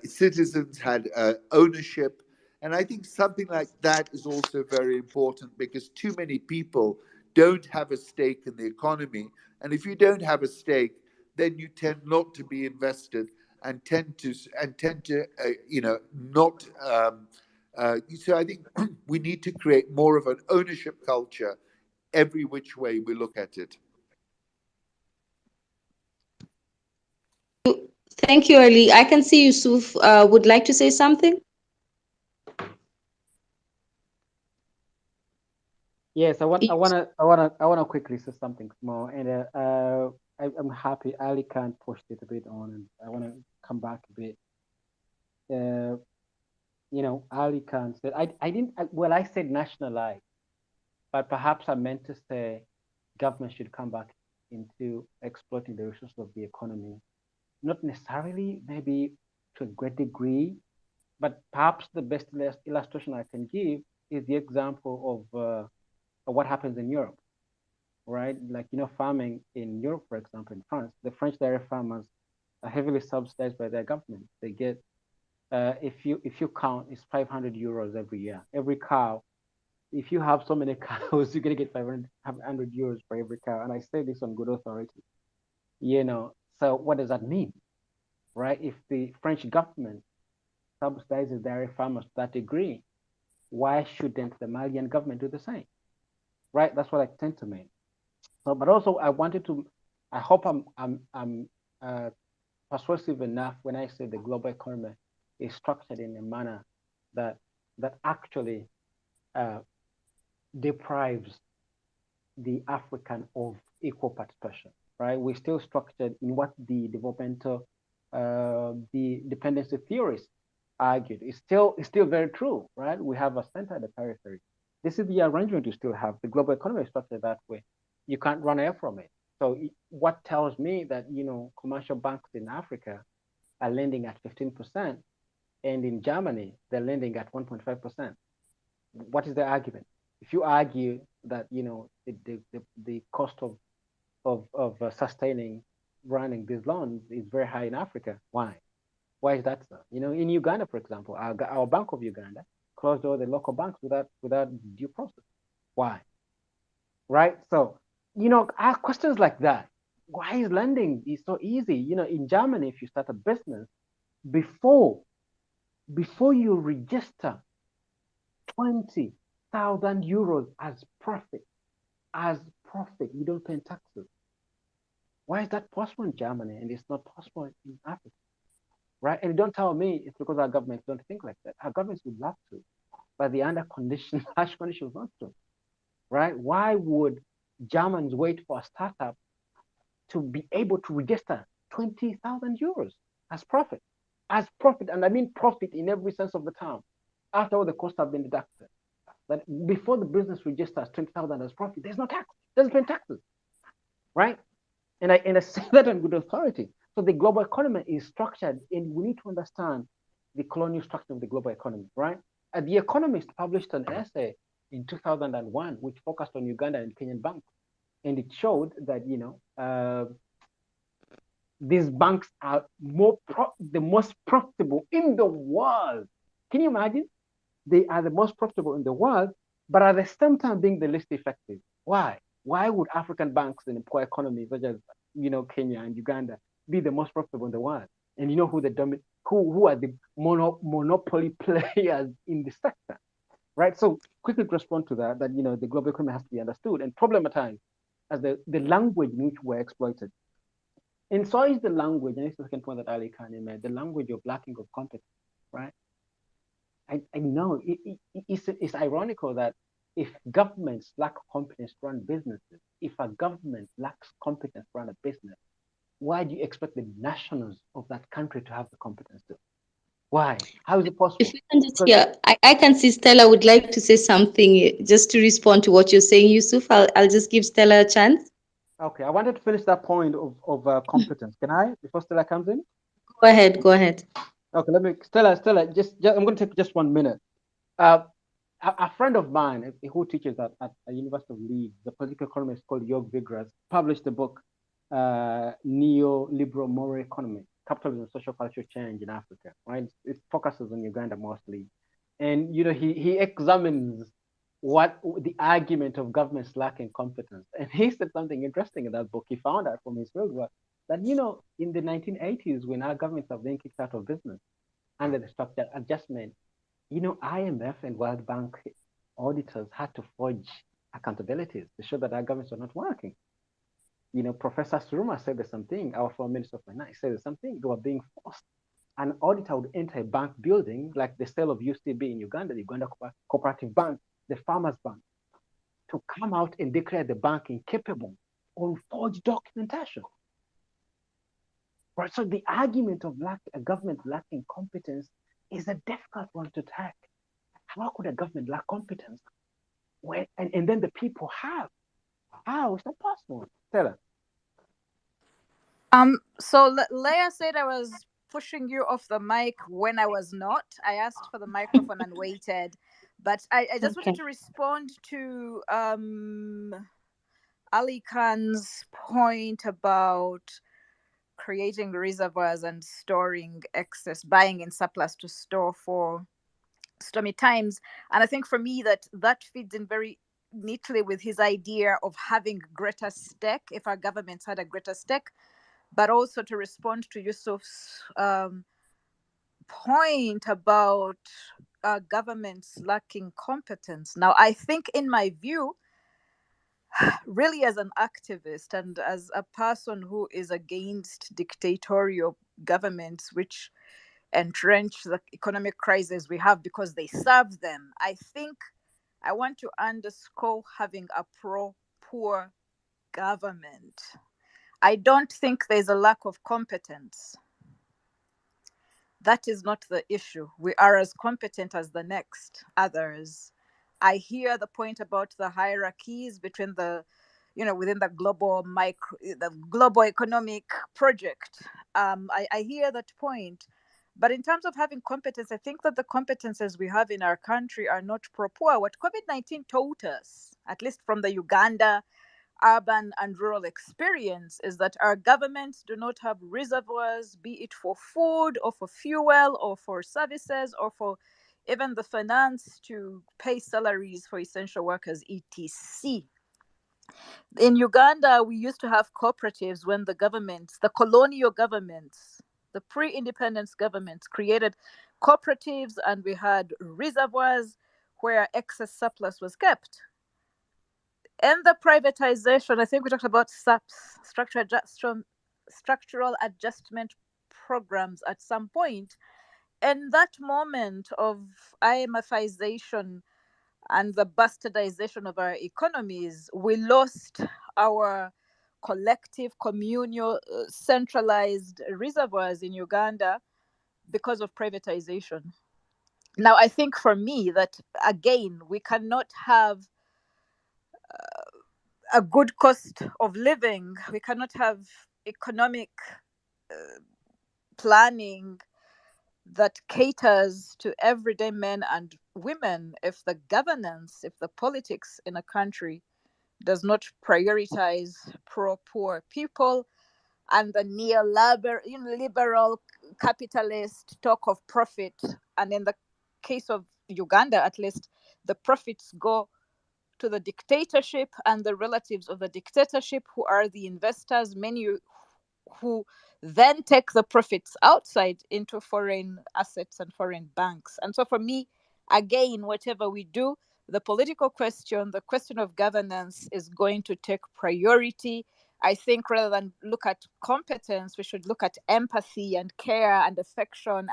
Citizens had ownership, And I think something like that is also very important because too many people don't have a stake in the economy. And if you don't have a stake, then you tend not to be invested and tend to not. So I think we need to create more of an ownership culture every which way we look at it.
Thank you, Ali. I can see Yusuf would like to say something.
Yes, I wanna quickly say something small, and I'm happy Ali can push it a bit on, and I wanna come back a bit. Uh, Ali can said I didn't well I said nationalize, but perhaps I meant to say government should come back into exploiting the resources of the economy, not necessarily maybe to a great degree, but perhaps the best illustration I can give is the example of what happens in Europe, right? Like, farming in Europe, for example, in France, the French dairy farmers are heavily subsidized by their government. They get, if you count, it's 500 euros every year. Every cow, if you have so many cows, you're gonna get 500 euros for every cow. And I say this on good authority. So what does that mean, right? If the French government subsidizes dairy farmers to that degree, why shouldn't the Malian government do the same, right? That's what I tend to mean. So, but also I hope I'm persuasive enough when I say the global economy is structured in a manner that actually deprives the African of equal participation, right? We're still structured in what the developmental, the dependency theorists argued. It's still very true, right? We have a center at the periphery. This is the arrangement you still have. The global economy is structured that way. You can't run away from it. So what tells me that, commercial banks in Africa are lending at 15%, and in Germany, they're lending at 1.5%. What is the argument? If you argue that, the cost of sustaining running these loans is very high in Africa, why? Why is that so? In Uganda, for example, our Bank of Uganda closed all the local banks without due process. Why? Right? So, ask questions like that. Why is lending is so easy? In Germany, if you start a business, before you register 20,000 euros as profit, you don't pay taxes. Why is that possible in Germany and it's not possible in Africa? Right? And don't tell me it's because our governments don't think like that. Our governments would love to, but the under conditions, harsh conditions not to. Right? Why would Germans wait for a startup to be able to register 20,000 euros as profit? As profit, and I mean profit in every sense of the term, after all the costs have been deducted. But before the business registers 20,000 as profit, there's no tax, doesn't pay taxes, right? And I say that on good authority. So the global economy is structured, and we need to understand the colonial structure of the global economy, right? The Economist published an essay in 2001 which focused on Uganda and Kenyan banks, and it showed that these banks are the most profitable in the world. Can you imagine? They are the most profitable in the world, but at the same time being the least effective. Why? Why would African banks in poor economies such as Kenya and Uganda be the most profitable in the world? And you know who are the monopoly players in the sector, right? So quickly to respond to that the global economy has to be understood and problematized as the language in which we're exploited. And so is the language, and it's the second point that Ali Khan made, the language of lacking of competence, right? I know it's ironical that if governments lack competence to run businesses, if a government lacks competence to run a business, why do you expect the nationals of that country to have the competence to? Why? How is it possible?
If we can just hear, I can see Stella would like to say something just to respond to what you're saying, Yusuf. I'll just give Stella a chance.
Okay, I wanted to finish that point of competence. Can I, before Stella comes in?
Go ahead.
Okay, Stella, just I'm going to take just 1 minute. A friend of mine who teaches at the University of Leeds, the political economist called Jörg Vigras, published a book, Neoliberal Moral Economy, Capitalism and Social Cultural Change in Africa, right? It focuses on Uganda mostly. And he examines what the argument of governments lacking competence. And he said something interesting in that book. He found out from his fieldwork that in the 1980s, when our governments are being kicked out of business under the structural adjustment, IMF and World Bank auditors had to forge accountabilities to show that our governments were not working. Professor Suruma said the same thing. Our former Minister of Finance said the same thing. They were being forced. An auditor would enter a bank building, like the sale of UCB in Uganda, the Uganda Cooperative Bank, the Farmers Bank, to come out and declare the bank incapable on forged documentation. Right? So the argument of a government lacking competence is a difficult one to tackle. How could a government lack competence and then the people have? How is that possible? Stella.
So Leia said I was pushing you off the mic when I was not. I asked for the microphone and waited. But I just wanted to respond to Ali Khan's point about creating reservoirs and storing excess, buying in surplus to store for stormy times. And I think for me that feeds in very neatly with his idea of having greater stake, if our governments had a greater stake. But also to respond to Yusuf's point about governments lacking competence. Now, I think, in my view, really as an activist and as a person who is against dictatorial governments which entrench the economic crisis we have because they serve them, I think I want to underscore having a pro-poor government. I don't think there's a lack of competence. That is not the issue. We are as competent as the next others. I hear the point about the hierarchies between within the global economic project. I hear that point. But in terms of having competence, I think that the competences we have in our country are not pro-poor. What COVID-19 taught us, at least from the Uganda urban and rural experience, is that our governments do not have reservoirs, be it for food or for fuel or for services or for even the finance to pay salaries for essential workers, etc. In Uganda, we used to have cooperatives when the colonial governments, the pre-independence governments created cooperatives, and we had reservoirs where excess surplus was kept. In the privatization, I think we talked about SAPs, structural adjustment programs at some point. In that moment of IMFization and the bastardization of our economies, we lost our collective, communal, centralized reservoirs in Uganda because of privatization. Now, I think for me that, again, we cannot have a good cost of living. We cannot have economic planning that caters to everyday men and women if the governance, if the politics in a country does not prioritize pro-poor people, and the neoliberal capitalist talk of profit. And in the case of Uganda, at least, the profits go to the dictatorship and the relatives of the dictatorship, who are the investors, many who then take the profits outside into foreign assets and foreign banks. And so for me, again, whatever we do, the political question, the question of governance is going to take priority. I think rather than look at competence, we should look at empathy and care and affection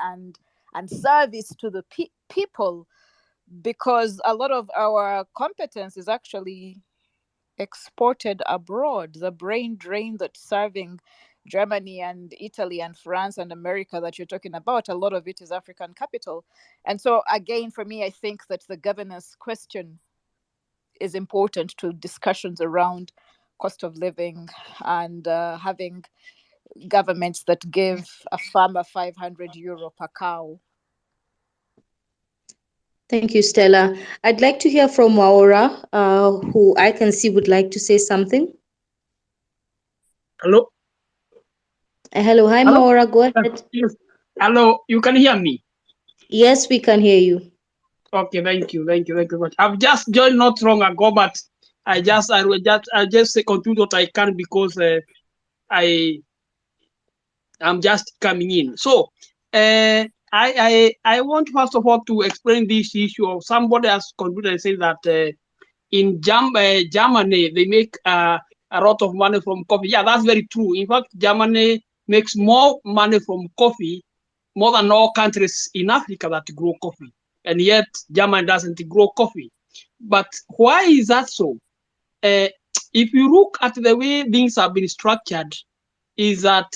and service to the people, because a lot of our competence is actually exported abroad. The brain drain that's serving Germany and Italy and France and America that you're talking about, a lot of it is African capital. And so, again, for me, I think that the governance question is important to discussions around cost of living and having governments that give a farmer €500 per cow.
Thank you, Stella. I'd like to hear from Maura, who I can see would like to say something.
Hello.
Hello. Hi, Maura. Go ahead.
Yes. Hello. You can hear me?
Yes, we can hear you.
Okay, thank you very much. I've just joined not long ago, but I just say conclude what I can because I I'm just coming in. So I want first of all to explain this issue of somebody has concluded and said that in Germany they make a lot of money from coffee. Yeah, that's very true. In fact, Germany makes more money from coffee more than all countries in Africa that grow coffee, and yet Germany doesn't grow coffee. But why is that so? Uh, if you look at the way things have been structured, is that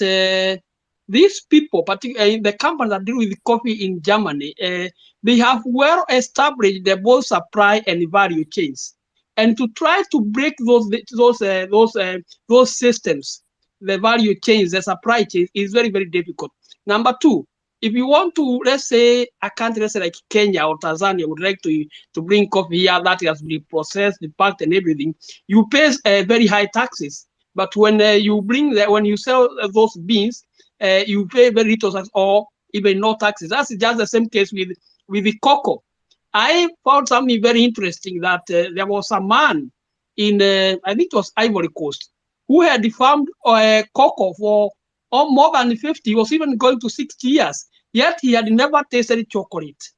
these people, particularly the companies that deal with coffee in Germany, they have well established the both supply and value chains, and to try to break those systems, the value chains, the supply chains, is very very difficult. Number two, if you want to, let's say a country, let's say like Kenya or Tanzania, would like to bring coffee here that has been processed, packed, and everything, you pay very high taxes. But when when you sell those beans, you pay very little tax or even no taxes. That's just the same case with the cocoa. I found something very interesting that there was a man in I think it was Ivory Coast who had farmed cocoa for more than 50. He was even going to 60 years. Yet he had never tasted chocolate.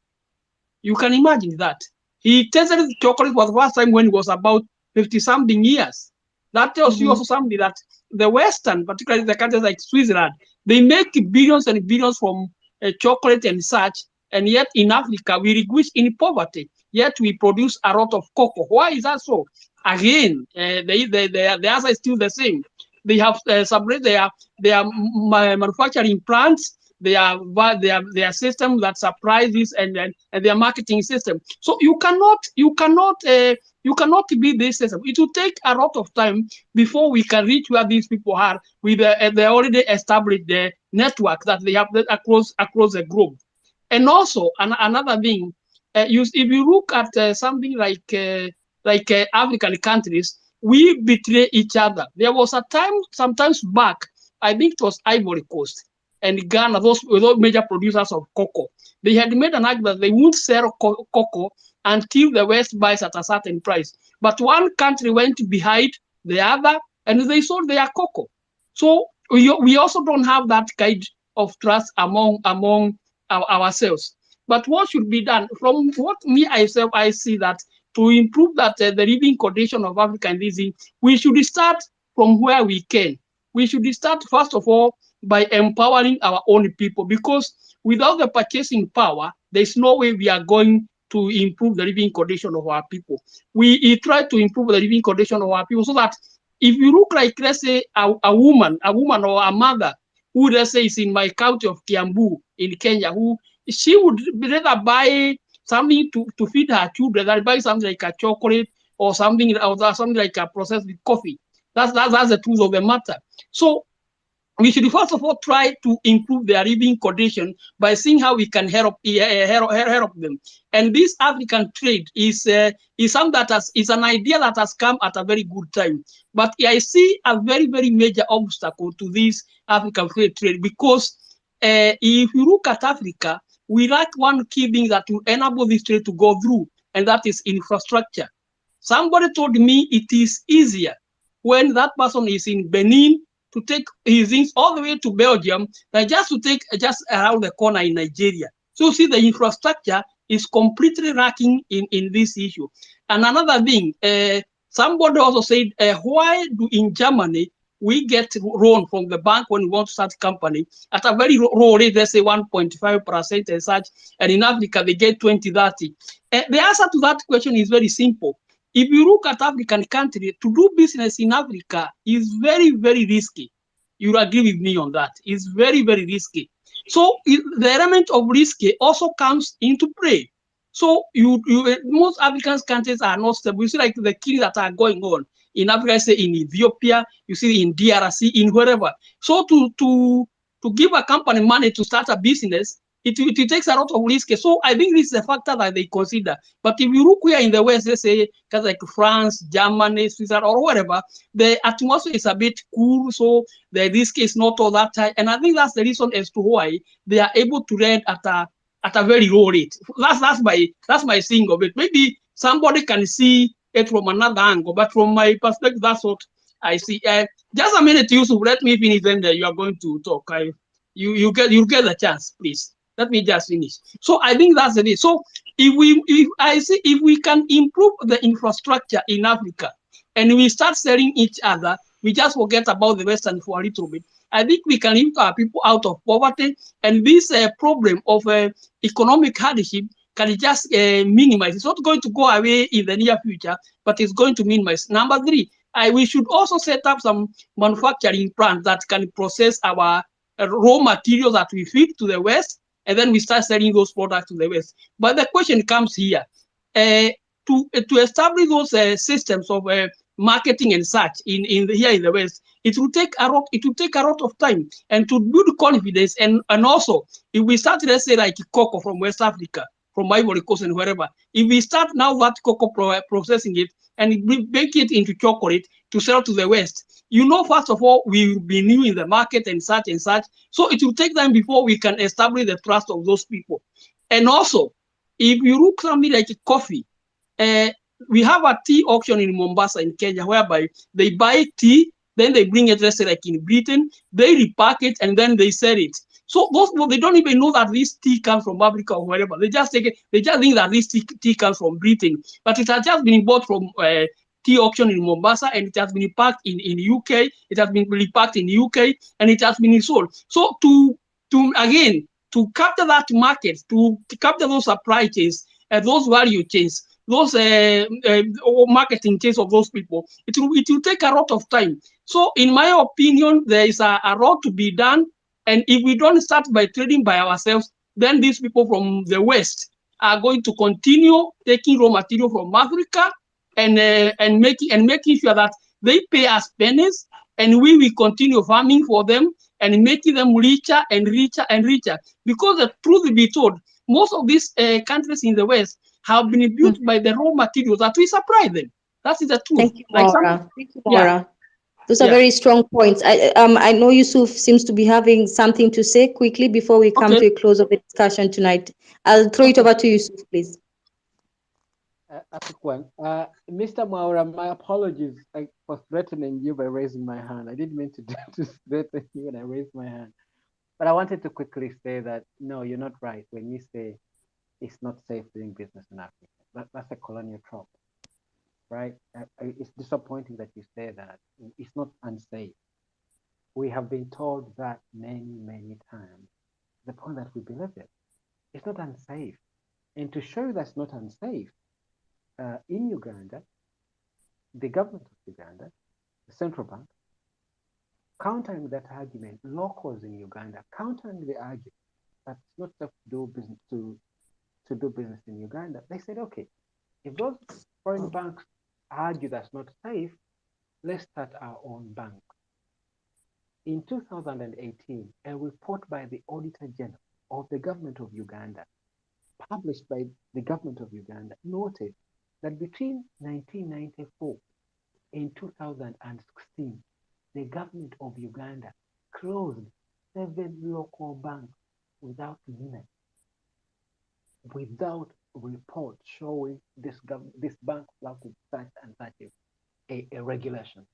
You can imagine that. He tasted chocolate for the first time when he was about 50 something years. That tells you also something that the Western, particularly the countries like Switzerland, they make billions and billions from chocolate and such. And yet in Africa, we languish in poverty. Yet we produce a lot of cocoa. Why is that so? Again, the answer is still the same. They have their manufacturing plants, their system that supplies this and their marketing system. So you cannot be this system. It will take a lot of time before we can reach where these people are with they already established the network that they have across the globe. And also another thing, if you look at something like African countries, we betray each other. There was a time, sometimes back, I think it was Ivory Coast and Ghana, those major producers of cocoa. They had made an act that they won't sell cocoa until the West buys at a certain price. But one country went behind the other and they sold their cocoa. So we also don't have that kind of trust among ourselves. But what should be done? From what I see that to improve that the living condition of African living, we should start from where we can. We should start first of all by empowering our own people, because without the purchasing power, there's no way we are going to improve the living condition of our people. We try to improve the living condition of our people so that if you look like, let's say, a woman or a mother who, let's say, is in my county of Kiambu in Kenya, who she would rather buy something to feed her children than buy something like a chocolate or something like a processed coffee. That's the truth of the matter. So we should first of all try to improve their living condition by seeing how we can help them. And this African trade is something that is an idea that has come at a very good time. But I see a very, very major obstacle to this African trade because if you look at Africa, we lack one key thing that will enable this trade to go through, and that is infrastructure. Somebody told me it is easier when that person is in Benin to take his things all the way to Belgium than just to take just around the corner in Nigeria. So see, the infrastructure is completely lacking in this issue. And another thing, somebody also said, why do in Germany we get loan from the bank when we want to start a company at a very low rate, let's say 1.5% and such, and in Africa they get 20, 30. The answer to that question is very simple. If you look at African countries, to do business in Africa is very, very risky. You agree with me on that. It's very, very risky. So the element of risky also comes into play. So most African countries are not stable. You see, like the killings that are going on in Africa, say in Ethiopia, you see in DRC, in wherever. So to give a company money to start a business, it takes a lot of risk. So I think this is a factor that they consider. But if you look here in the West, let's say, like France, Germany, Switzerland, or whatever, the atmosphere is a bit cool, so the risk is not all that high. And I think that's the reason as to why they are able to rent at at a very low rate. That's my thing of it. Maybe somebody can see it from another angle, but from my perspective, that's what I see. Just a minute, Yusuf. Let me finish. Then you are going to talk. You get the chance, please. Let me just finish. So I think that's it. So if we can improve the infrastructure in Africa and we start selling each other, we just forget about the Western for a little bit. I think we can lift our people out of poverty, and this problem of economic hardship can just minimize. It's not going to go away in the near future, but it's going to minimize. Number three, we should also set up some manufacturing plants that can process our raw materials that we feed to the West, and then we start selling those products to the West. But the question comes here, to establish those systems of marketing and such here in the West, it will take a lot of time, and to build confidence, and also if we start, let's say, like cocoa from West Africa, from Ivory Coast and wherever, if we start now that cocoa processing it and make it into chocolate to sell to the West, first of all, we will be new in the market and such and such. So it will take time before we can establish the trust of those people. And also, if you look something like coffee, we have a tea auction in Mombasa in Kenya, whereby they buy tea, then they bring it, let's say, like in Britain, they repack it, and then they sell it. So those people, they don't even know that this tea comes from Africa or wherever. They just take it. They just think that this tea comes from Britain, but it has just been bought from tea auction in Mombasa, and it has been packed in UK. It has been repacked in UK, and it has been sold. So to capture that market, to capture those supply chains, those value chains, those marketing chains of those people, it will take a lot of time. So in my opinion, there is a lot to be done. And if we don't start by trading by ourselves, then these people from the West are going to continue taking raw material from Africa and making sure that they pay us pennies, and we will continue farming for them and making them richer and richer and richer. Because the truth be told, most of these countries in the West have been built by the raw materials that we supply them. That is the truth.
Thank you, Maura.
Yeah.
Those are very strong points. I know Yusuf seems to be having something to say quickly before we come to a close of the discussion tonight. I'll throw it over to Yusuf, please.
A quick one. Mr. Maura, my apologies for threatening you by raising my hand. I didn't mean to threaten you when I raised my hand. But I wanted to quickly say that, no, you're not right when you say it's not safe doing business in Africa. That's a colonial trope, right? It's disappointing that you say that. It's not unsafe. We have been told that many, many times. The point that we believe it. It's not unsafe. And to show you that's not unsafe, in Uganda, the government of Uganda, the central bank, countering that argument, locals in Uganda, countering the argument that it's not safe to do business to do business in Uganda, they said, okay, if those foreign banks argue that's not safe, let's start our own bank. In 2018, a report by the Auditor General of the government of Uganda, published by the government of Uganda, noted that between 1994 and 2016, the government of Uganda closed 7 local banks without limit, without report showing this bank flouted such and such a regulation.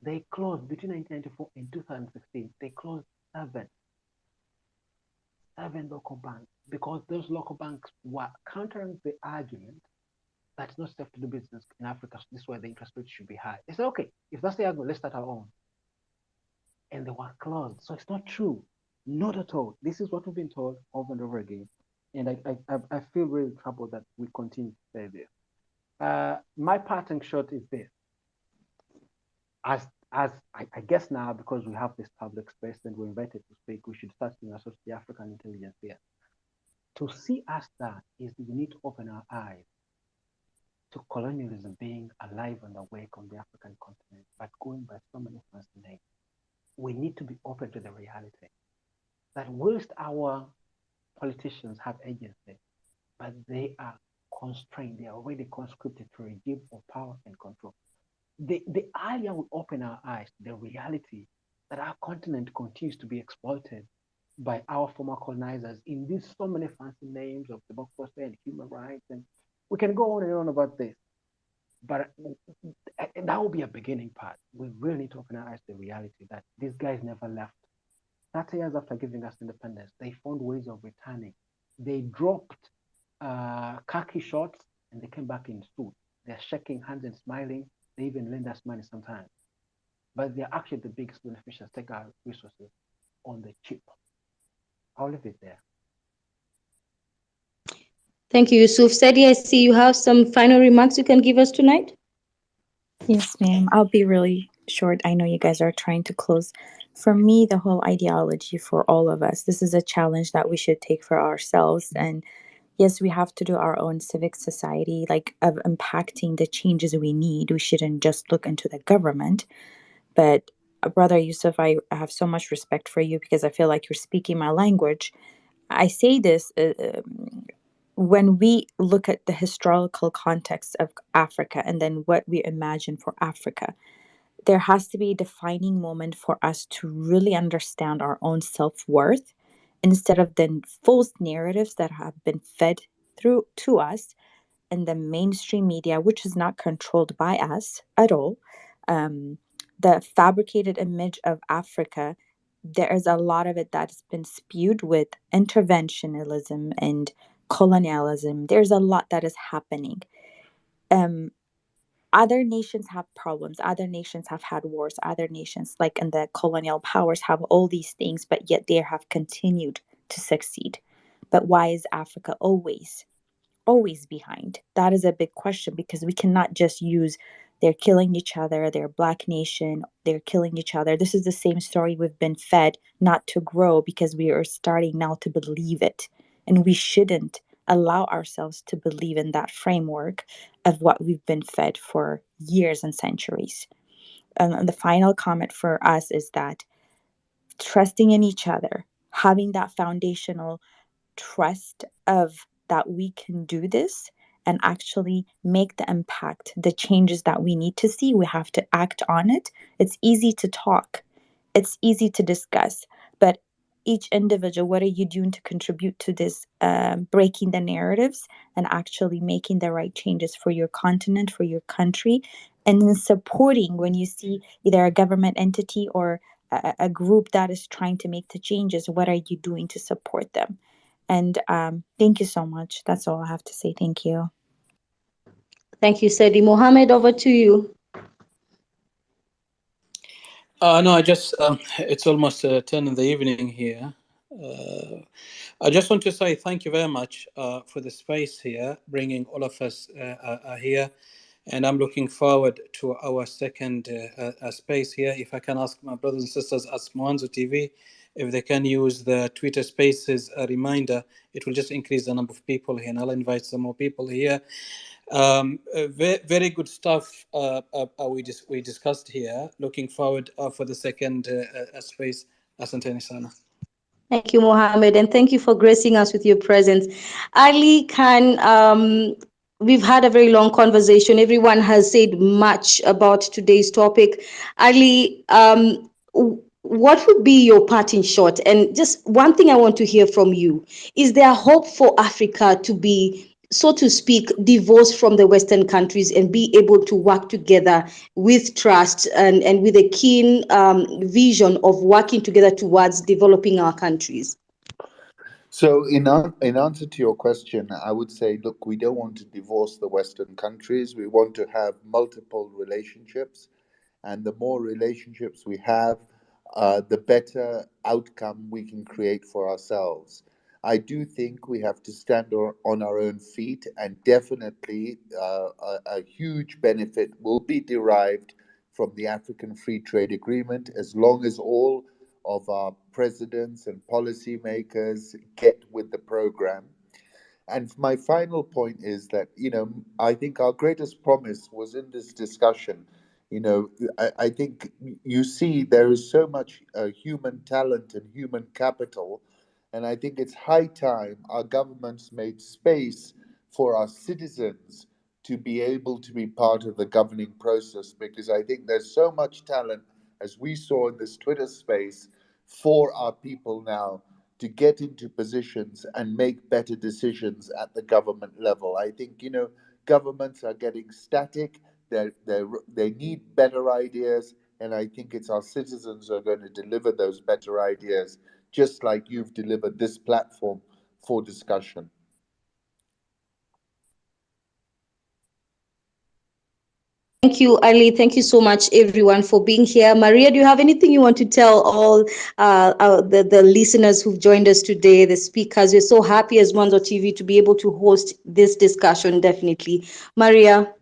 They closed between 1994 and 2016. They closed 7 local banks because those local banks were countering the argument that it's not safe to do business in Africa. So this is why the interest rate should be high. They said, okay, if that's the argument, let's start our own. And they were closed. So it's not true. Not at all. This is what we've been told over and over again. And I feel really troubled that we continue to say this. My parting shot is this. As I guess now, because we have this public space and we're invited to speak, we should start to associate the African intelligence here. To see us that is we need to open our eyes to colonialism being alive and awake on the African continent, but going by so many fancy names. We need to be open to the reality that whilst our politicians have agency, but they are constrained, they are already conscripted to a regime of power and control. The earlier we open our eyes to the reality that our continent continues to be exploited by our former colonizers in these so many fancy names of democracy and human rights. And we can go on and on about this. But that will be a beginning part. We really need to recognize the reality that these guys never left. 30 years after giving us independence, they found ways of returning. They dropped khaki shorts and they came back in suits. They're shaking hands and smiling. They even lend us money sometimes. But they're actually the biggest beneficiaries, take our resources on the cheap. I'll leave it there.
Thank you, Yusuf. Sadi, I see you have some final remarks you can give us tonight.
Yes, ma'am. I'll be really short. I know you guys are trying to close. For me, the whole ideology for all of us, this is a challenge that we should take for ourselves. And yes, we have to do our own civic society, like of impacting the changes we need. We shouldn't just look into the government. But Brother Yusuf, I have so much respect for you because I feel like you're speaking my language. I say this when we look at the historical context of Africa and then what we imagine for Africa, there has to be a defining moment for us to really understand our own self-worth instead of the false narratives that have been fed through to us in the mainstream media, which is not controlled by us at all. Um, the fabricated image of Africa, there is a lot of it that's been spewed with interventionism and colonialism. There's a lot that is happening. Um, Other nations have problems. Other nations have had wars. Other nations, like in the colonial powers, have all these things, but yet they have continued to succeed. But why is Africa always behind? That is a big question because we cannot just use they're killing each other, they're black nation, they're killing each other. This is the same story we've been fed not to grow because we are starting now to believe it. And we shouldn't allow ourselves to believe in that framework of what we've been fed for years and centuries. And the final comment for us is that trusting in each other, having that foundational trust of that we can do this and actually make the impact, the changes that we need to see. We have to act on it. It's easy to talk, it's easy to discuss, but each individual, what are you doing to contribute to this breaking the narratives and actually making the right changes for your continent, for your country, and then supporting when you see either a government entity or a group that is trying to make the changes, what are you doing to support them? And thank you so much. That's all I have to say. Thank you.
Thank you, Sadi. Mohammed, over to you.
No, I just, it's almost 10 in the evening here. I just want to say thank you very much for the space here, bringing all of us here. And I'm looking forward to our second space here. If I can ask my brothers and sisters at Mwanzo TV, if they can use the Twitter Spaces reminder, it will just increase the number of people here, and I'll invite some more people here. Very good stuff we discussed here. Looking forward for the second space. Asante sana.
Thank you, Mohammed, and thank you for gracing us with your presence. Ali Khan, we've had a very long conversation. Everyone has said much about today's topic. Ali, what would be your parting shot? And just one thing I want to hear from you. Is there hope for Africa to be, so to speak, divorced from the Western countries and be able to work together with trust and with a keen vision of working together towards developing our countries?
So, in answer to your question, I would say, look, we don't want to divorce the Western countries. We want to have multiple relationships, and the more relationships we have, the better outcome we can create for ourselves. I do think we have to stand on our own feet, and definitely a huge benefit will be derived from the African Free Trade Agreement as long as all of our presidents and policymakers get with the program. And my final point is that, I think our greatest promise was in this discussion. I think you see there is so much human talent and human capital. And I think it's high time our governments made space for our citizens to be able to be part of the governing process, because I think there's so much talent, as we saw in this Twitter space, for our people now. to get into positions and make better decisions at the government level. I think, governments are getting static. They need better ideas, and I think it's our citizens who are going to deliver those better ideas, just like you've delivered this platform for discussion.
Thank you, Ali. Thank you so much, everyone, for being here. Maria, do you have anything you want to tell all the listeners who've joined us today, the speakers? We're so happy as Mwanzo TV to be able to host this discussion, definitely. Maria?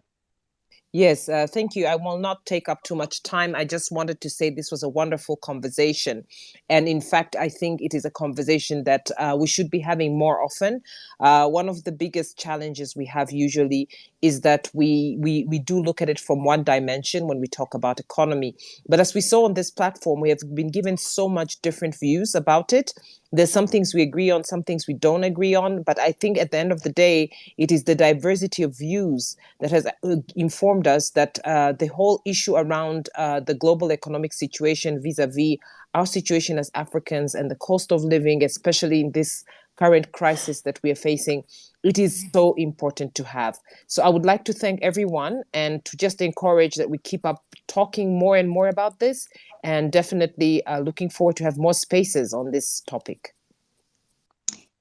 Yes, thank you. I will not take up too much time. I just wanted to say this was a wonderful conversation. And in fact, I think it is a conversation that we should be having more often. One of the biggest challenges we have usually is that we do look at it from one dimension when we talk about economy. But as we saw on this platform, we have been given so much different views about it. There's some things we agree on, some things we don't agree on. But I think at the end of the day, it is the diversity of views that has informed us that the whole issue around the global economic situation vis-a-vis our situation as Africans and the cost of living, especially in this current crisis that we are facing, it is so important to have. So I would like to thank everyone and to just encourage that we keep up talking more and more about this, and definitely looking forward to have more spaces on this topic.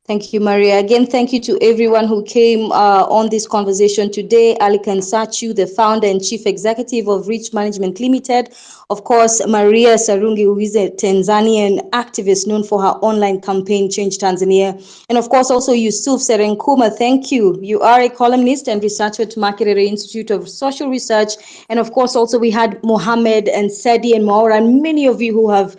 Thank you, Maria. Again, thank you to everyone who came on this conversation today. Ali Kansachu, the founder and chief executive of Rich Management Limited. Of course, Maria Sarungi, who is a Tanzanian activist known for her online campaign, Change Tanzania. And of course, also Yusuf Serenkuma, thank you. You are a columnist and researcher at Makerere Institute of Social Research. And of course, also we had Mohammed and Sadi and Maura and many of you who have,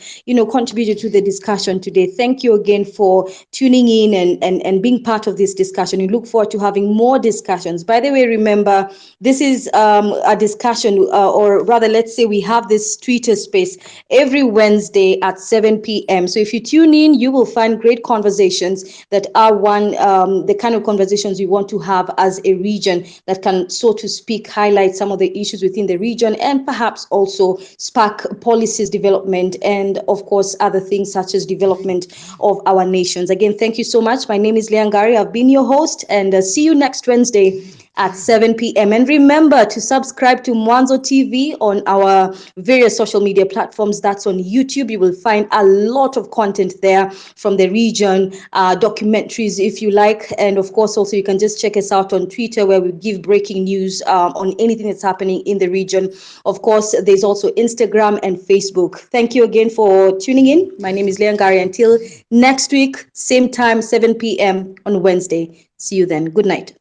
contributed to the discussion today. Thank you again for tuning in and being part of this discussion. We look forward to having more discussions. By the way, remember, this is a discussion, or rather, let's say we have this Twitter space every Wednesday at 7 p.m. So if you tune in, you will find great conversations that are the kind of conversations we want to have as a region that can, so to speak, highlight some of the issues within the region and perhaps also spark policies development and, of course, other things such as development of our nations. Again, thank you so much. My name is Liangari. I've been your host, and see you next Wednesday at 7 p.m. And remember to subscribe to Mwanzo TV on our various social media platforms. That's on YouTube. You will find a lot of content there from the region, documentaries if you like. And of course, also you can just check us out on Twitter, where we give breaking news on anything that's happening in the region. Of course, there's also Instagram and Facebook. Thank you again for tuning in. My name is Liangari. Until next week, same time, 7 p.m. on Wednesday. See you then. Good night.